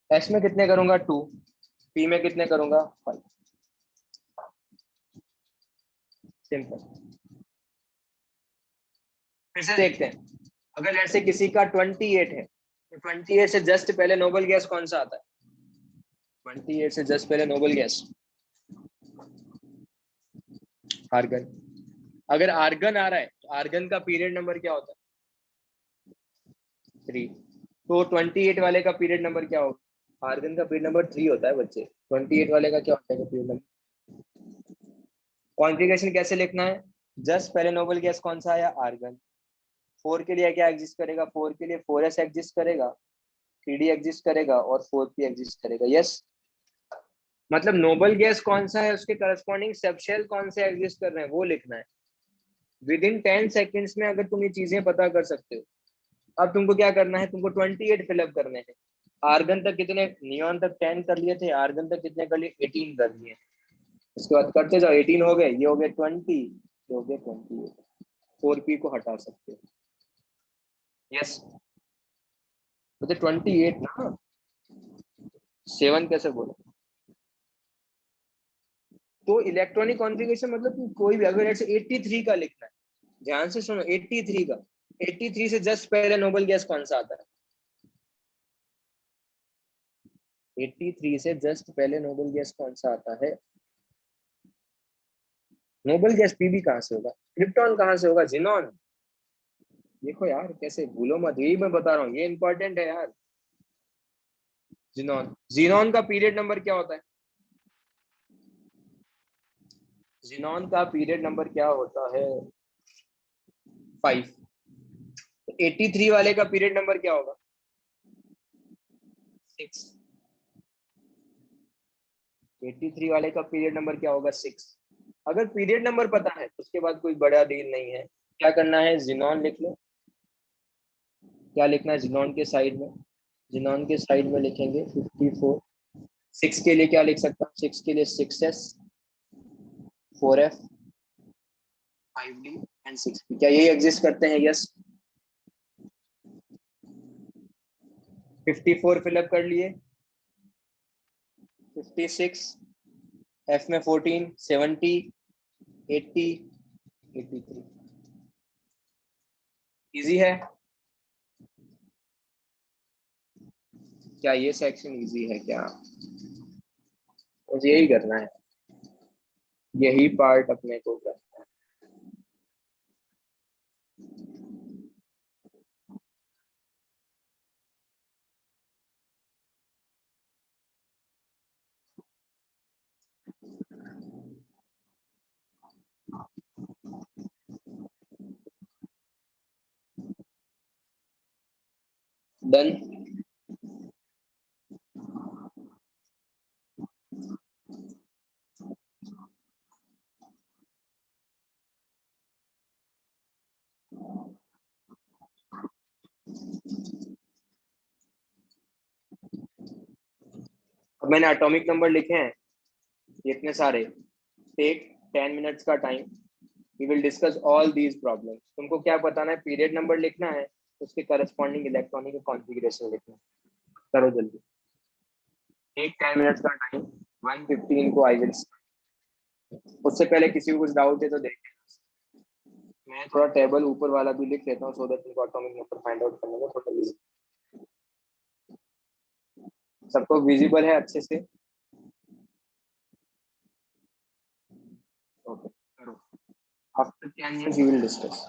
एस में कितने करूंगा? 2। पी में कितने करूंगा? 5। सिंपल। फिर से देखते हैं, अगर ऐसे किसी का 28 है तो 28 से जस्ट पहले नोबल गैस कौन सा आता है? 28 से जस्ट पहले नोबल गैस आर्गन। अगर आर्गन आ रहा है तो आर्गन का पीरियड नंबर क्या होता है? 3। तो 28 वाले का पीरियड नंबर क्या होगा? आर्गन का पीरियड नंबर 3 होता है बच्चे। 28 वाले का क्या होता है पीरियड नंबर? कॉन्फ़िगरेशन कैसे लिखना है? जस्ट पहले नोबल गैस कौन सा आया? आर्गन। 4 के लिए क्या एग्जिस्ट करेगा? 4 के लिए 4s एग्जिस्ट करेगा, 3d एग्जिस्ट करेगा, और 4p एग्जिस्ट करेगा। यस? मतलब नोबल गैस कौन सा है उसके करस्पॉन्डिंग सबशेल कौन से एग्जिस्ट कर रहे हैं वो लिखना है। विद इन 10 सेकेंड्स में अगर तुम ये चीजें पता कर सकते हो। अब तुमको क्या करना है? तुमको 28 फिलअप करने हैं। आर्गन तक कितने? नियॉन तक 10 कर लिए थे, आर्गन तक कितने कर लिए? 18 कर लिए। उसके बाद करते जाओ, 18 हो गए, ये हो गए 20, ये हो गए 28। 4p को हटा सकते हो। यस? तो 28 ना, 7 कैसे बोलो? तो इलेक्ट्रॉनिक कॉन्फ़िगरेशन मतलब तुम कोई भी, अगर ऐसे 83 का लिखना है, ध्यान से सुनो, 83 का, 83 से जस्ट पहले नोबल गैस कौन सा आता है? 83 से जस्ट पहले नोबल गैस कौन सा आता है? नोबल गैस पीबी कहाँ से होगा? क्रिप्टॉन कहाँ से होगा? जिनॉन। देखो यार कैसे भूलो मत, यही मैं बता रहा हूँ, ये इंपॉर्टेंट है यार। जिनॉन। जिनॉन का पीरियड नंबर क्या होता है? जिनॉन का पीरियड नंबर क्या होता है? 5। 83 वाले का पीरियड नंबर क्या होगा? 6। 83 वाले का पीरियड नंबर क्या होगा? 6। अगर पीरियड नंबर पता है तो उसके बाद कोई बड़ा डील नहीं है। क्या करना है? जिनॉन लिख लो। क्या लिखना है जिनॉन के साइड में? जिनॉन के साइड में लिखेंगे 54। 6 के लिए क्या लिख सकता हूँ? 6 के लिए 6s 4f 5d and 6p। क्या यही एग्जिस्ट करते हैं? यस? 54 फिलअप कर लिए, 56, एफ में 14, 70, 80, 83। इजी है क्या? ये सेक्शन इजी है क्या? मुझे यही करना है, यही पार्ट अपने को करना है। डन। अब मैंने एटॉमिक नंबर लिखे हैं ये इतने सारे। टेक 10 मिनट्स का time, we will discuss all these problems. तुमको क्या बताना है? पीरियड नंबर लिखना है, उसके करस्पॉन्डिंग इलेक्ट्रॉनिक कॉन्फ़िगरेशन लिखना है। करो जल्दी। टेक 10 मिनट्स का टाइम, 1:15 को आई विल। उससे पहले किसी को कुछ डाउट है तो देख लेना। मैं थोड़ा टेबल ऊपर वाला भी लिख लेता हूँ सो दैट तुमको एटॉमिक नंबर फाइंड आउट करने में थोड़ा इजी। सबको विजिबल है अच्छे से? ओके करो। After 10 minutes we will discuss.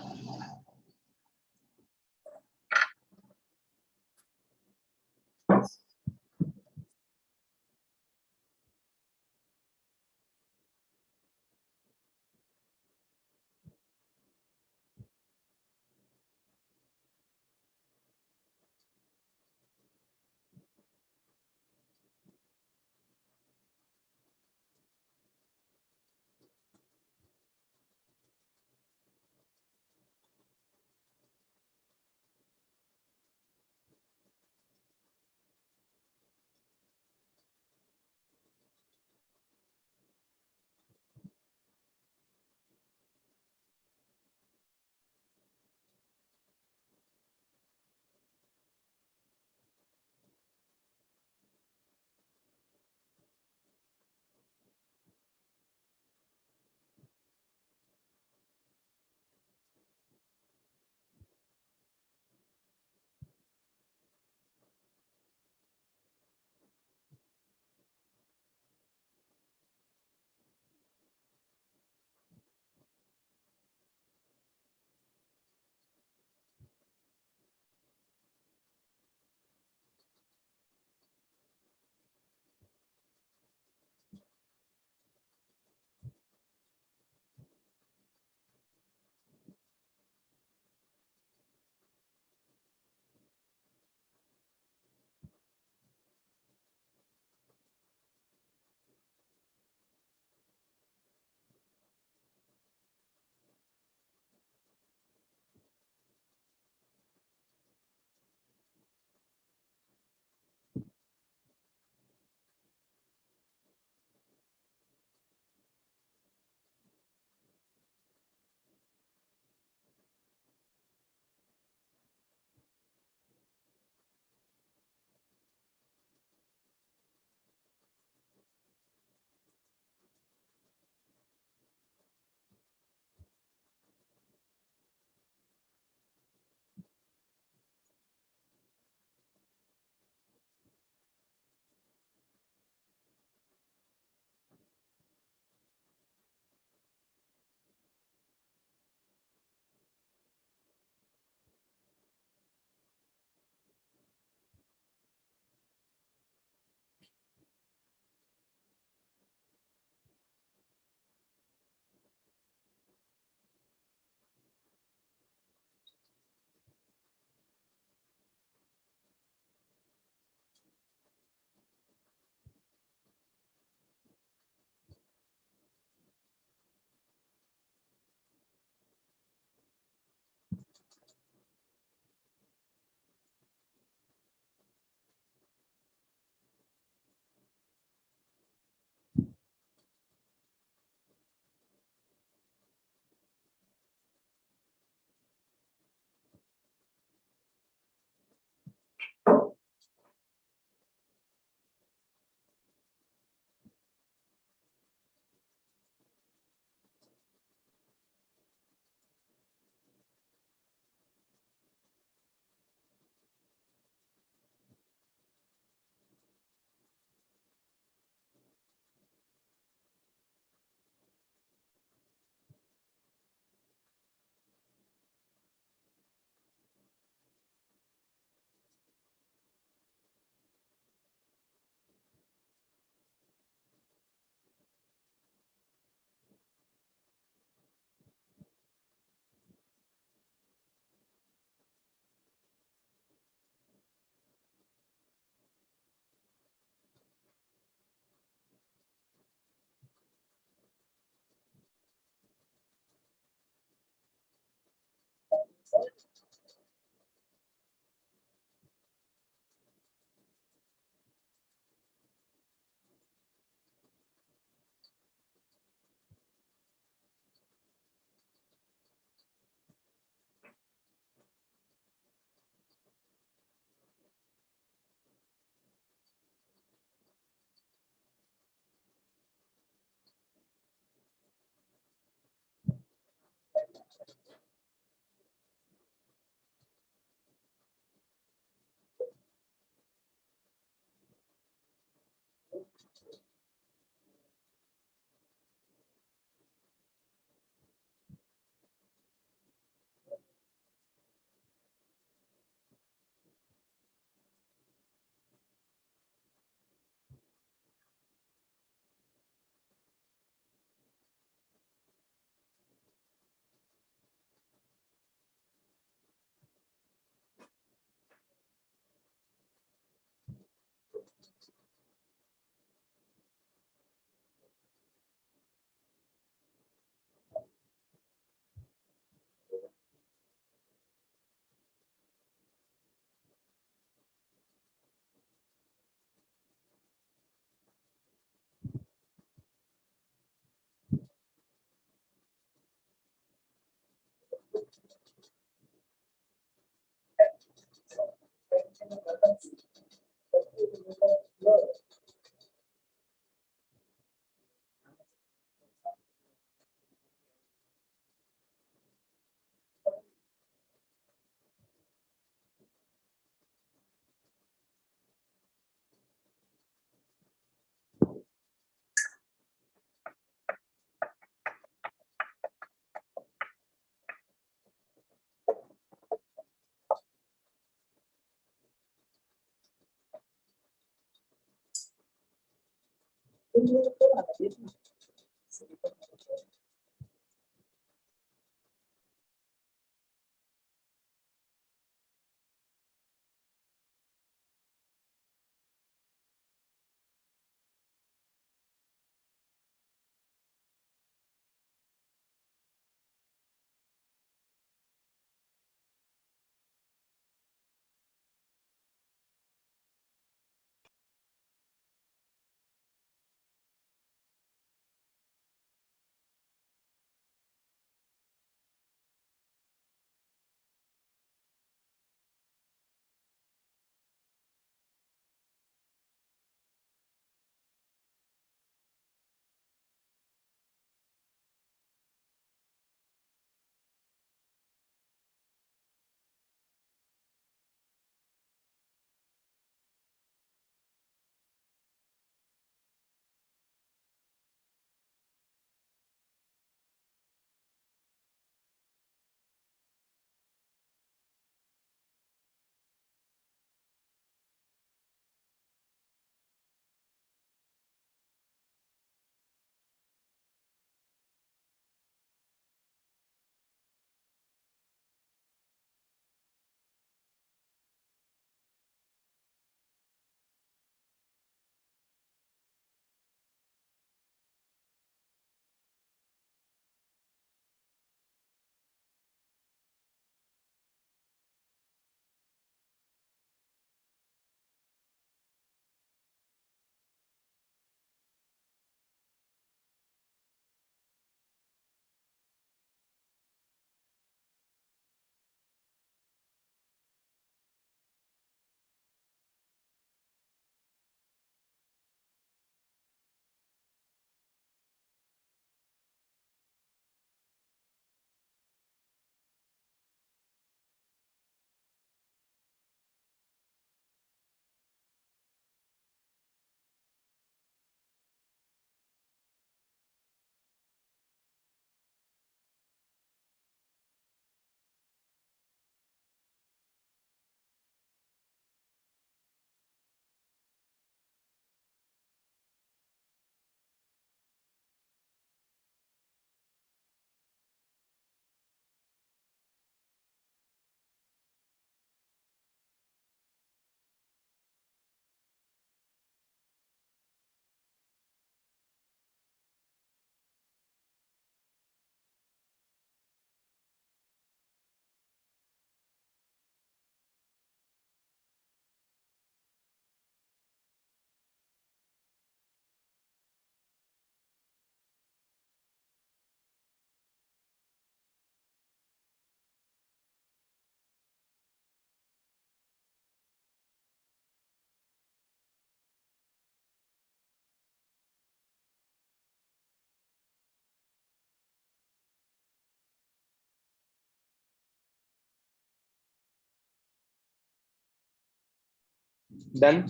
Done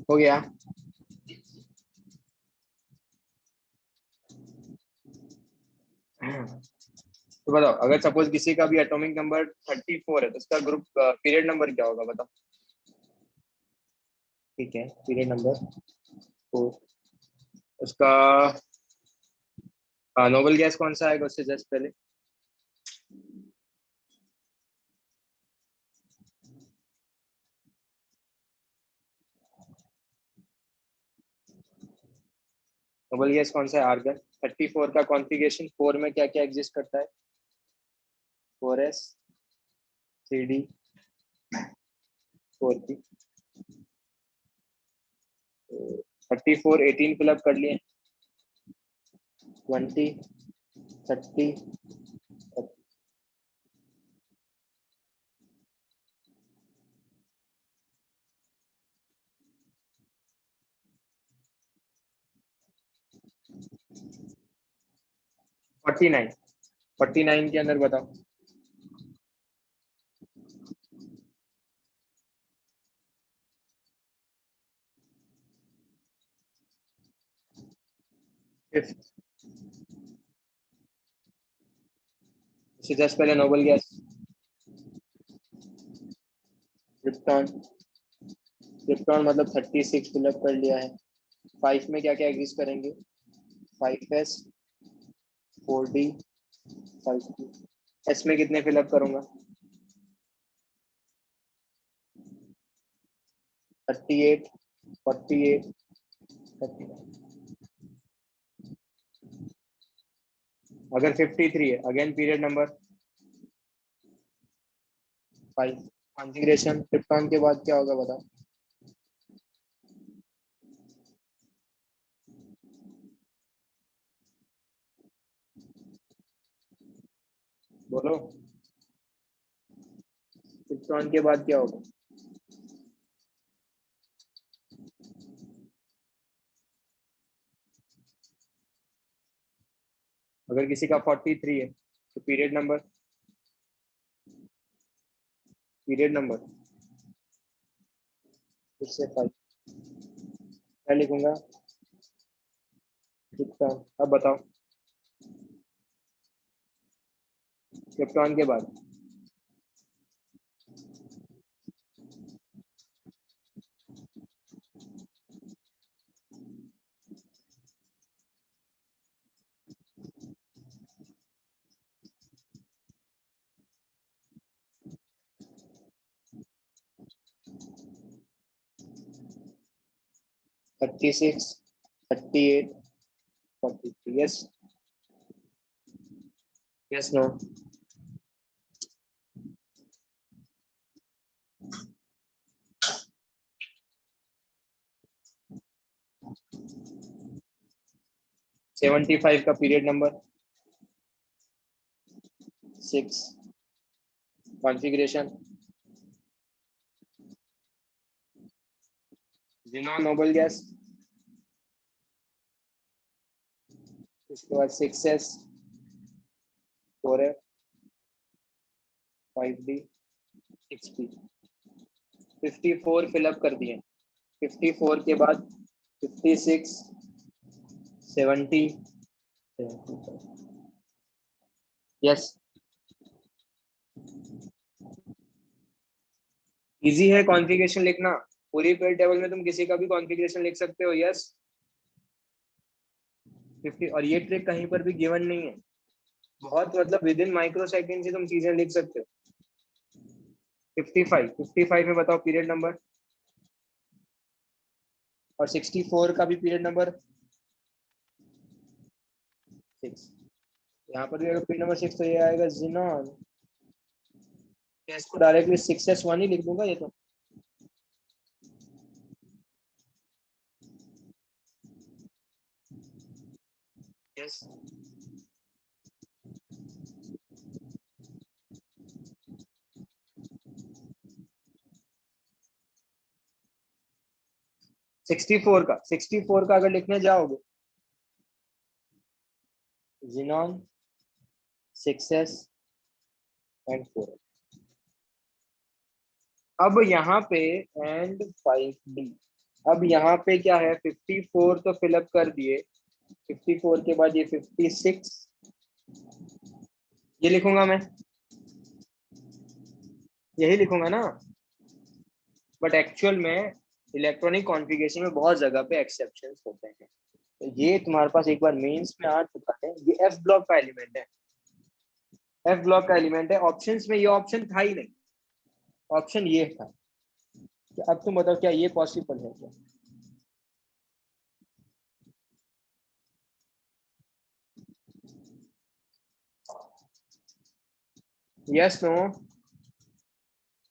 हो गया। तो बताओ, अगर सपोज किसी का भी एटॉमिक नंबर 34 है तो उसका ग्रुप पीरियड नंबर क्या होगा बताओ। ठीक है, पीरियड नंबर 4। उसका नोबल गैस कौन सा आएगा उससे जस्ट पहले? नोबल गैस कौन सा है? आर्गन। 34 का कॉन्फ़िगरेशन 4 में क्या क्या एग्जिस्ट करता है? 4s 3d 4p। 34 18 फिलअप कर लिए, 20 30 49 49 के अंदर बताओ। फिफ्थ, इससे जस्ट पहले नोबल गैस क्रिप्टॉन। क्रिप्टॉन मतलब 36 फिलअप कर लिया है। 5 में क्या क्या एग्जिस्ट करेंगे? 5s 4d 5d। एस में कितने फिलअप करूंगा? 38 48 39। अगर 53 है again period number 5। Configuration krypton के बाद क्या होगा बताओ? बोलो, क्रिप्टॉन के बाद क्या होगा? अगर किसी का 43 है तो पीरियड नंबर फिर से 5। क्या लिखूंगा? क्रिप्टॉन। अब बताओ क्रिप्टॉन के बाद। 36 38 43। Yes yes no? 75 का period number 6। Configuration xenon noble gas. उसके बाद 6s 4f 5d 6p। 54 fill up कर दिए। 54 के बाद 56 70 यस। इजी है कॉन्फ़िगरेशन लिखना। पूरी पेड टेबल में तुम किसी का भी कॉन्फ़िगरेशन लिख सकते हो। यस 50। और ये ट्रिक कहीं पर भी गिवन नहीं है। बहुत मतलब विद इन माइक्रो सेकेंड से तुम चीजें लिख सकते हो। 55 में बताओ पीरियड नंबर। और 64 का भी पीरियड नंबर 6। यहाँ पर भी अगर पीरियड नंबर 6 तो ये आएगा जिनॉन। इसको डायरेक्टली 6s1 ही लिख दूंगा ये तो। यस 64 का अगर लिखने जाओगे जिनॉन 6s एंड 4। अब यहाँ पे एंड 5d। अब यहाँ पे क्या है? 54 तो फिलअप कर दिए। 54 के बाद ये 56 ये लिखूंगा मैं, यही लिखूंगा ना। बट एक्चुअल में इलेक्ट्रॉनिक कॉन्फ़िगरेशन में बहुत जगह पे एक्सेप्शंस होते हैं। तो ये तुम्हारे पास एक बार मेंस में आ चुका है। ये एफ ब्लॉक का एलिमेंट है। एफ ब्लॉक का एलिमेंट है। ऑप्शंस में ये ऑप्शन था ही नहीं। ऑप्शन ये था। अब तुम बताओ क्या ये पॉसिबल है क्या? Yes no?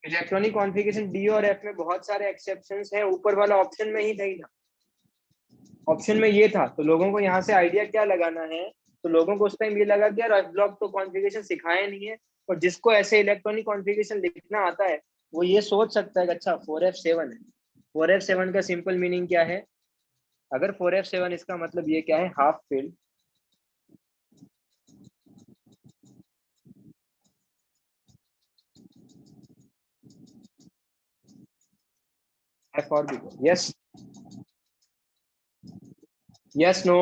Electronic configuration D और एफ में बहुत सारे एक्सेप्शंस हैं। ऊपर वाला ऑप्शन में ही नहीं था। ऑप्शन में ये था। तो लोगों को यहाँ से आइडिया क्या लगाना है तो लोगों को उस टाइम ये लगा कि यार एस ब्लॉक तो कॉन्फ़िगरेशन सिखाया नहीं है, और जिसको ऐसे इलेक्ट्रॉनिक कॉन्फ़िगरेशन लिखना आता है वो ये सोच सकता है कि अच्छा 4F7 है। 4F7 का सिंपल मीनिंग क्या है? अगर 4F7 इसका मतलब ये क्या है, half filled, F orbital. Yes yes no.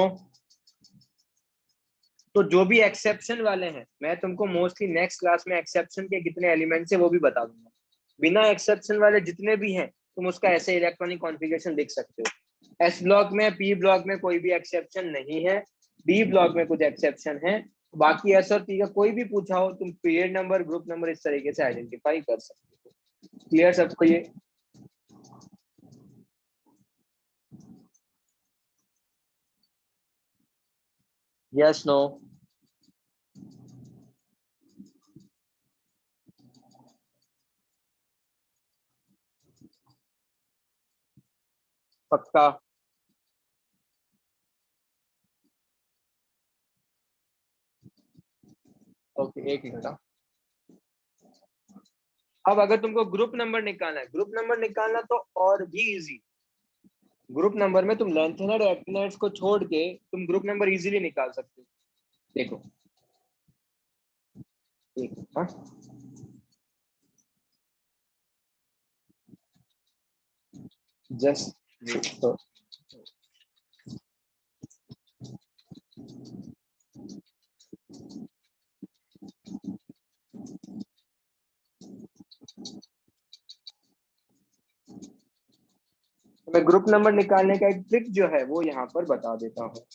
तो जो भी एक्सेप्शन वाले हैं, मैं तुमको मोस्टली नेक्स्ट क्लास में एक्सेप्शन के कितने एलिमेंट्स है वो भी बता दूंगा। बिना एक्सेप्शन वाले जितने भी हैं तुम उसका ऐसे इलेक्ट्रॉनिक कॉन्फ़िगरेशन लिख सकते हो। एस ब्लॉक में, पी ब्लॉक में कोई भी एक्सेप्शन नहीं है, बी ब्लॉक में कुछ एक्सेप्शन है, बाकी एस और पी का कोई भी पूछा हो तुम पीरियड नंबर, ग्रुप नंबर इस तरीके से आइडेंटिफाई कर सकते हो। क्लियर सबको ये? Yes no? पक्का? ओके, एक मिनट। अब अगर तुमको ग्रुप नंबर निकालना है, ग्रुप नंबर निकालना तो और भी इजी। ग्रुप नंबर में तुम लेंथेनर एक्टिनर्स को छोड़ के तुम ग्रुप नंबर इजीली निकाल सकते हो। देखो, हाँ, जस्ट तो मैं ग्रुप नंबर निकालने का एक ट्रिक जो है वो यहाँ पर बता देता हूँ।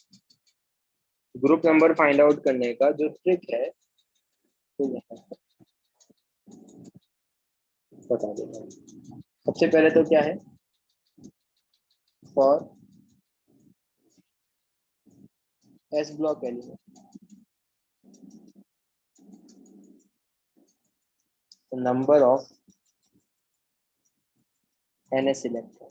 ग्रुप नंबर फाइंड आउट करने का जो ट्रिक है वो यहाँ पर बता देता हूँ। सबसे पहले तो क्या है, for S block element number of NS electron.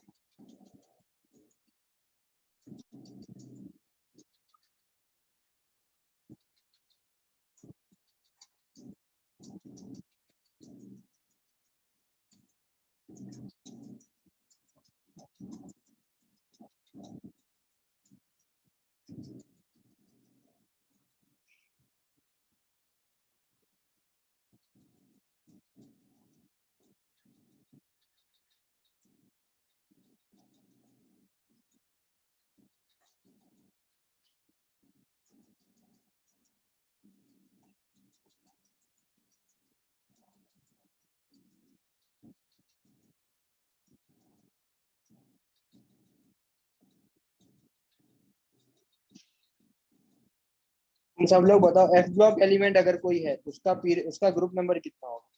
तुम सब लोग बताओ, एफ ब्लॉक एलिमेंट अगर कोई है उसका ग्रुप नंबर कितना होगा?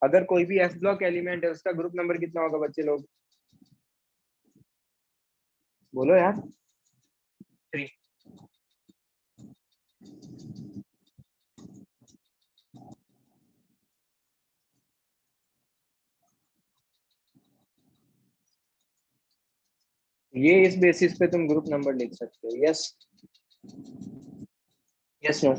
अगर कोई भी एफ ब्लॉक एलिमेंट है उसका ग्रुप नंबर कितना होगा बच्चे लोग? बोलो यार। 3। ये इस बेसिस पे तुम ग्रुप नंबर लिख सकते हो। Yes yes no?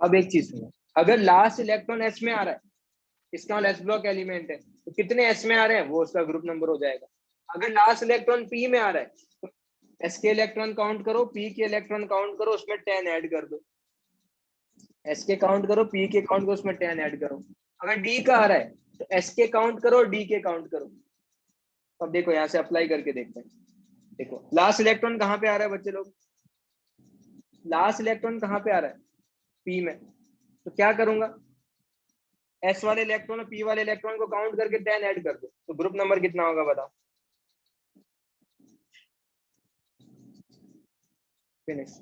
अब एक चीज सुनो, अगर लास्ट इलेक्ट्रॉन एस में आ रहा है, इसका एस ब्लॉक एलिमेंट है, तो कितने एस में आ रहे हैं वो उसका ग्रुप नंबर हो जाएगा। अगर लास्ट इलेक्ट्रॉन पी में आ रहा है तो एस के इलेक्ट्रॉन काउंट करो, पी के इलेक्ट्रॉन काउंट करो, उसमें 10 ऐड कर दो। एस के काउंट करो, पी के काउंट करो, उसमें 10 ऐड करो। अगर डी का आ रहा है तो एस के काउंट करो, डी के काउंट करो। अब देखो यहाँ से अप्लाई करके देखते हैं। देखो लास्ट इलेक्ट्रॉन कहाँ पे आ रहा है बच्चे लोग? लास्ट इलेक्ट्रॉन कहाँ पे आ रहा है? पी में। तो क्या करूंगा, एस वाले इलेक्ट्रॉन और पी वाले इलेक्ट्रॉन को काउंट करके 10 ऐड कर दो, तो ग्रुप नंबर कितना होगा बताओ? फिनिश।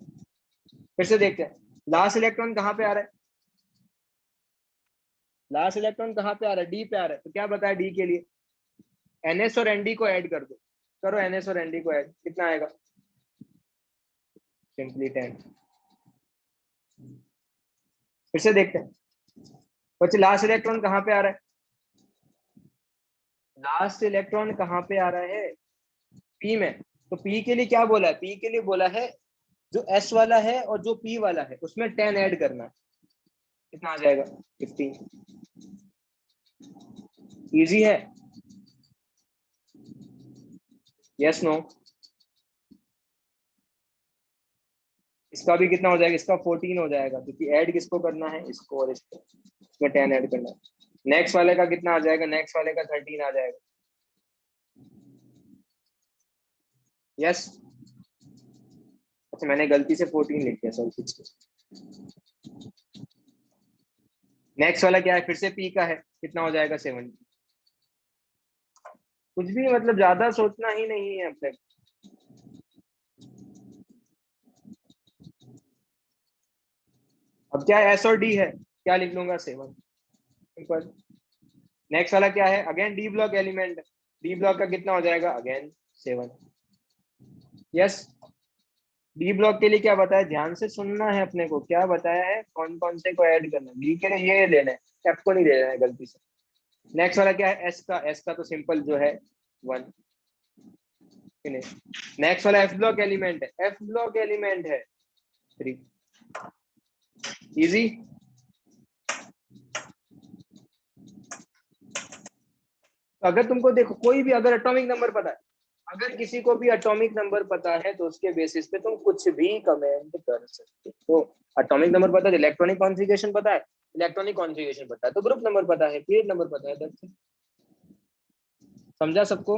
फिर से देखते हैं, लास्ट इलेक्ट्रॉन कहाँ पे आ रहा है? लास्ट इलेक्ट्रॉन कहाँ पे आ रहा है? डी पे आ रहा है। तो क्या बताया डी के लिए? एनएस और एनडी को ऐड कर दो। करो एनएस और एनडी को ऐड, कितना आएगा? सिंपली 10। फिर से देखते हैं, बच्चे लास्ट इलेक्ट्रॉन कहाँ पे आ रहा है? लास्ट इलेक्ट्रॉन कहाँ पे आ रहा है? पी में। तो पी के लिए क्या बोला है? पी के लिए बोला है जो एस वाला है और जो पी वाला है उसमें 10 ऐड करना है। कितना आ जाएगा? 15। इजी है? Yes no? इसका भी कितना हो जाएगा? इसका 14 हो जाएगा, क्योंकि ऐड किसको करना है? इसको और इसको, इसमें 10 ऐड करना है। नेक्स्ट वाले का कितना आ जाएगा? नेक्स्ट वाले का 13 आ जाएगा। यस? अच्छा, मैंने गलती से 14 लिख दिया, सॉरी। नेक्स्ट वाला क्या है? फिर से पी का है, कितना हो जाएगा? 70। कुछ भी मतलब ज्यादा सोचना ही नहीं है अपने। अब क्या है? एस और डी है, क्या लिख लूंगा? 7। सिंपल। नेक्स्ट वाला क्या है? Again D block element. D block का कितना हो जाएगा? अगेन 7। यस? डी ब्लॉक के लिए क्या बताया? ध्यान से सुनना है अपने को, क्या बताया है, कौन कौन से को ऐड करना है। डी के लिए ये लेना है, एफ को नहीं ले लेना है गलती से। नेक्स्ट वाला क्या है? एस का। एस का तो सिंपल जो है 1। नेक्स्ट वाला एफ ब्लॉक एलिमेंट है, एफ ब्लॉक एलिमेंट है 3। इजी? तो अगर तुमको देखो कोई भी अगर एटॉमिक नंबर पता है, अगर किसी को भी एटॉमिक नंबर पता है तो उसके बेसिस पे तुम कुछ भी कमेंट कर सकते हो। एटॉमिक नंबर पता है, इलेक्ट्रॉनिक कॉन्फ़िगरेशन पता है, इलेक्ट्रॉनिक कॉन्फ़िगरेशन पता है, तो ग्रुप नंबर पता है, पीरियड नंबर पता है, that's it। समझा सबको?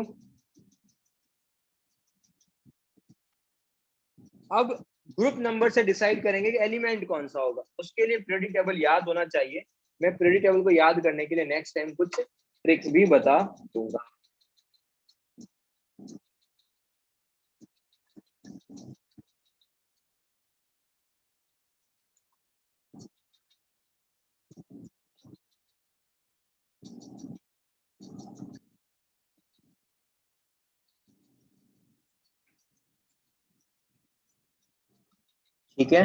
अब ग्रुप नंबर से डिसाइड करेंगे कि एलिमेंट कौन सा होगा। उसके लिए पीरियोडिक टेबल याद होना चाहिए। मैं पीरियोडिक टेबल को याद करने के लिए नेक्स्ट टाइम कुछ ट्रिक्स भी बता दूंगा। ठीक है?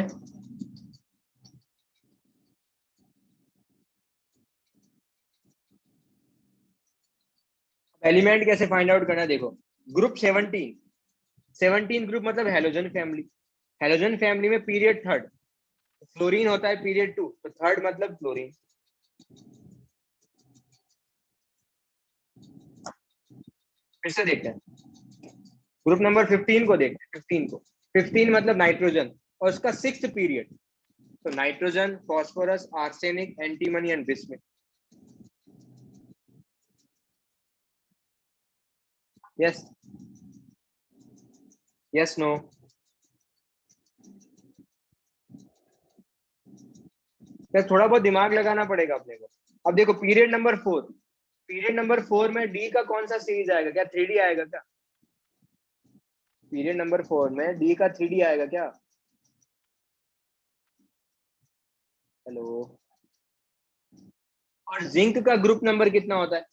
एलिमेंट कैसे फाइंड आउट करना है? देखो, ग्रुप 17, 17 ग्रुप मतलब हेलोजन फैमिली। हेलोजन फैमिली में पीरियड थर्ड, फ्लोरीन होता है पीरियड 2, तो थर्ड मतलब फ्लोरीन। फिर से देखते हैं, ग्रुप नंबर 15 को देखते हैं। 15 को, 15 मतलब नाइट्रोजन, और उसका 6th पीरियड, तो nitrogen, phosphorus, arsenic, antimony and bismuth. Yes? Yes no? तो थोड़ा बहुत दिमाग लगाना पड़ेगा अपने को। अब देखो पीरियड नंबर 4, पीरियड नंबर 4 में डी का कौन सा सीरीज आएगा? क्या 3D आएगा क्या? पीरियड नंबर 4 में डी का 3D आएगा क्या? हेलो? और जिंक का ग्रुप नंबर कितना होता है?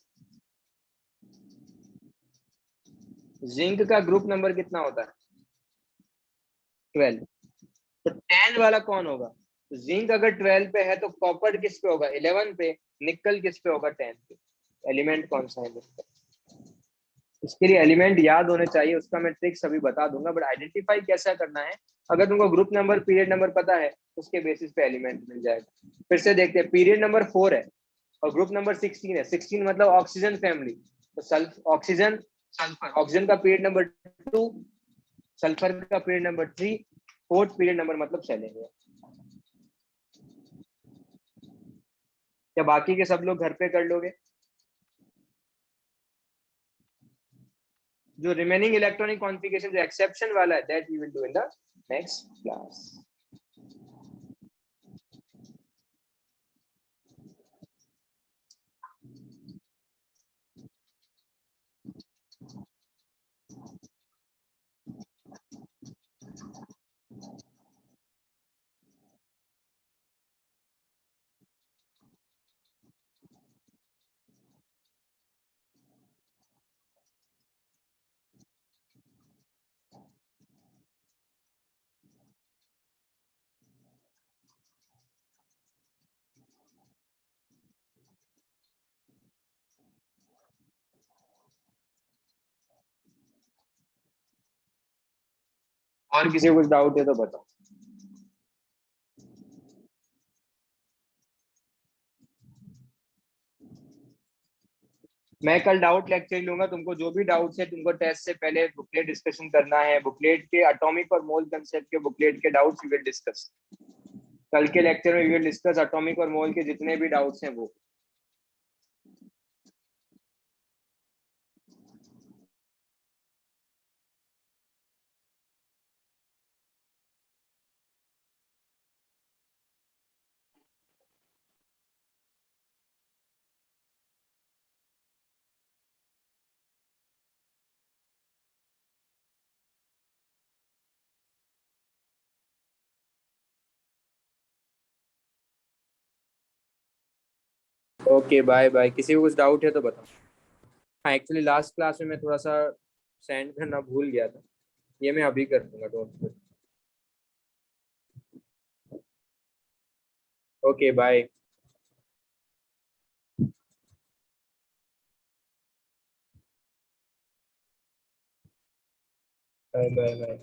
जिंक का ग्रुप नंबर कितना होता है? 12। तो 10 वाला कौन होगा? तो जिंक अगर 12 पे है तो कॉपर किस पे होगा? 11 पे। निकल किस पे होगा? 10 पे। एलिमेंट कौन सा है इसका? इसके लिए एलिमेंट याद होने चाहिए, उसका मैं ट्रिक्स अभी बता दूंगा, बट आइडेंटिफाई कैसा करना है, अगर तुमको ग्रुप नंबर पीरियड नंबर पता है उसके बेसिस पे एलिमेंट मिल जाएगा। फिर से देखते हैं, पीरियड नंबर 4 है और ग्रुप नंबर 16 है। 16 मतलब ऑक्सीजन फैमिली, तो सल्फ ऑक्सीजन, सल्फर, ऑक्सीजन का पीरियड नंबर 2, सल्फर का period number 3, fourth period number मतलब चलेंगे। क्या बाकी के सब लोग घर पे कर लोगे? जो रिमेनिंग इलेक्ट्रॉनिक कॉन्फ़िगरेशन जो एक्सेप्शन वाला है, that we will do in the next class. और किसी को कुछ डाउट है तो बताओ। मैं कल डाउट लेक्चर लूंगा, तुमको जो भी डाउट्स है तुमको टेस्ट से पहले बुकलेट डिस्कशन करना है, बुकलेट के एटॉमिक और मोल कंसेप्ट के बुकलेट के डाउट्स वी विल डिस्कस कल के लेक्चर में। वी विल डिस्कस एटॉमिक और मोल के जितने भी डाउट्स हैं वो। ओके बाय बाय, किसी को कुछ डाउट है तो बताओ। हाँ एक्चुअली लास्ट क्लास में मैं थोड़ा सा सेंड करना भूल गया था, ये मैं अभी कर दूंगा, don't. Okay bye. Bye bye bye.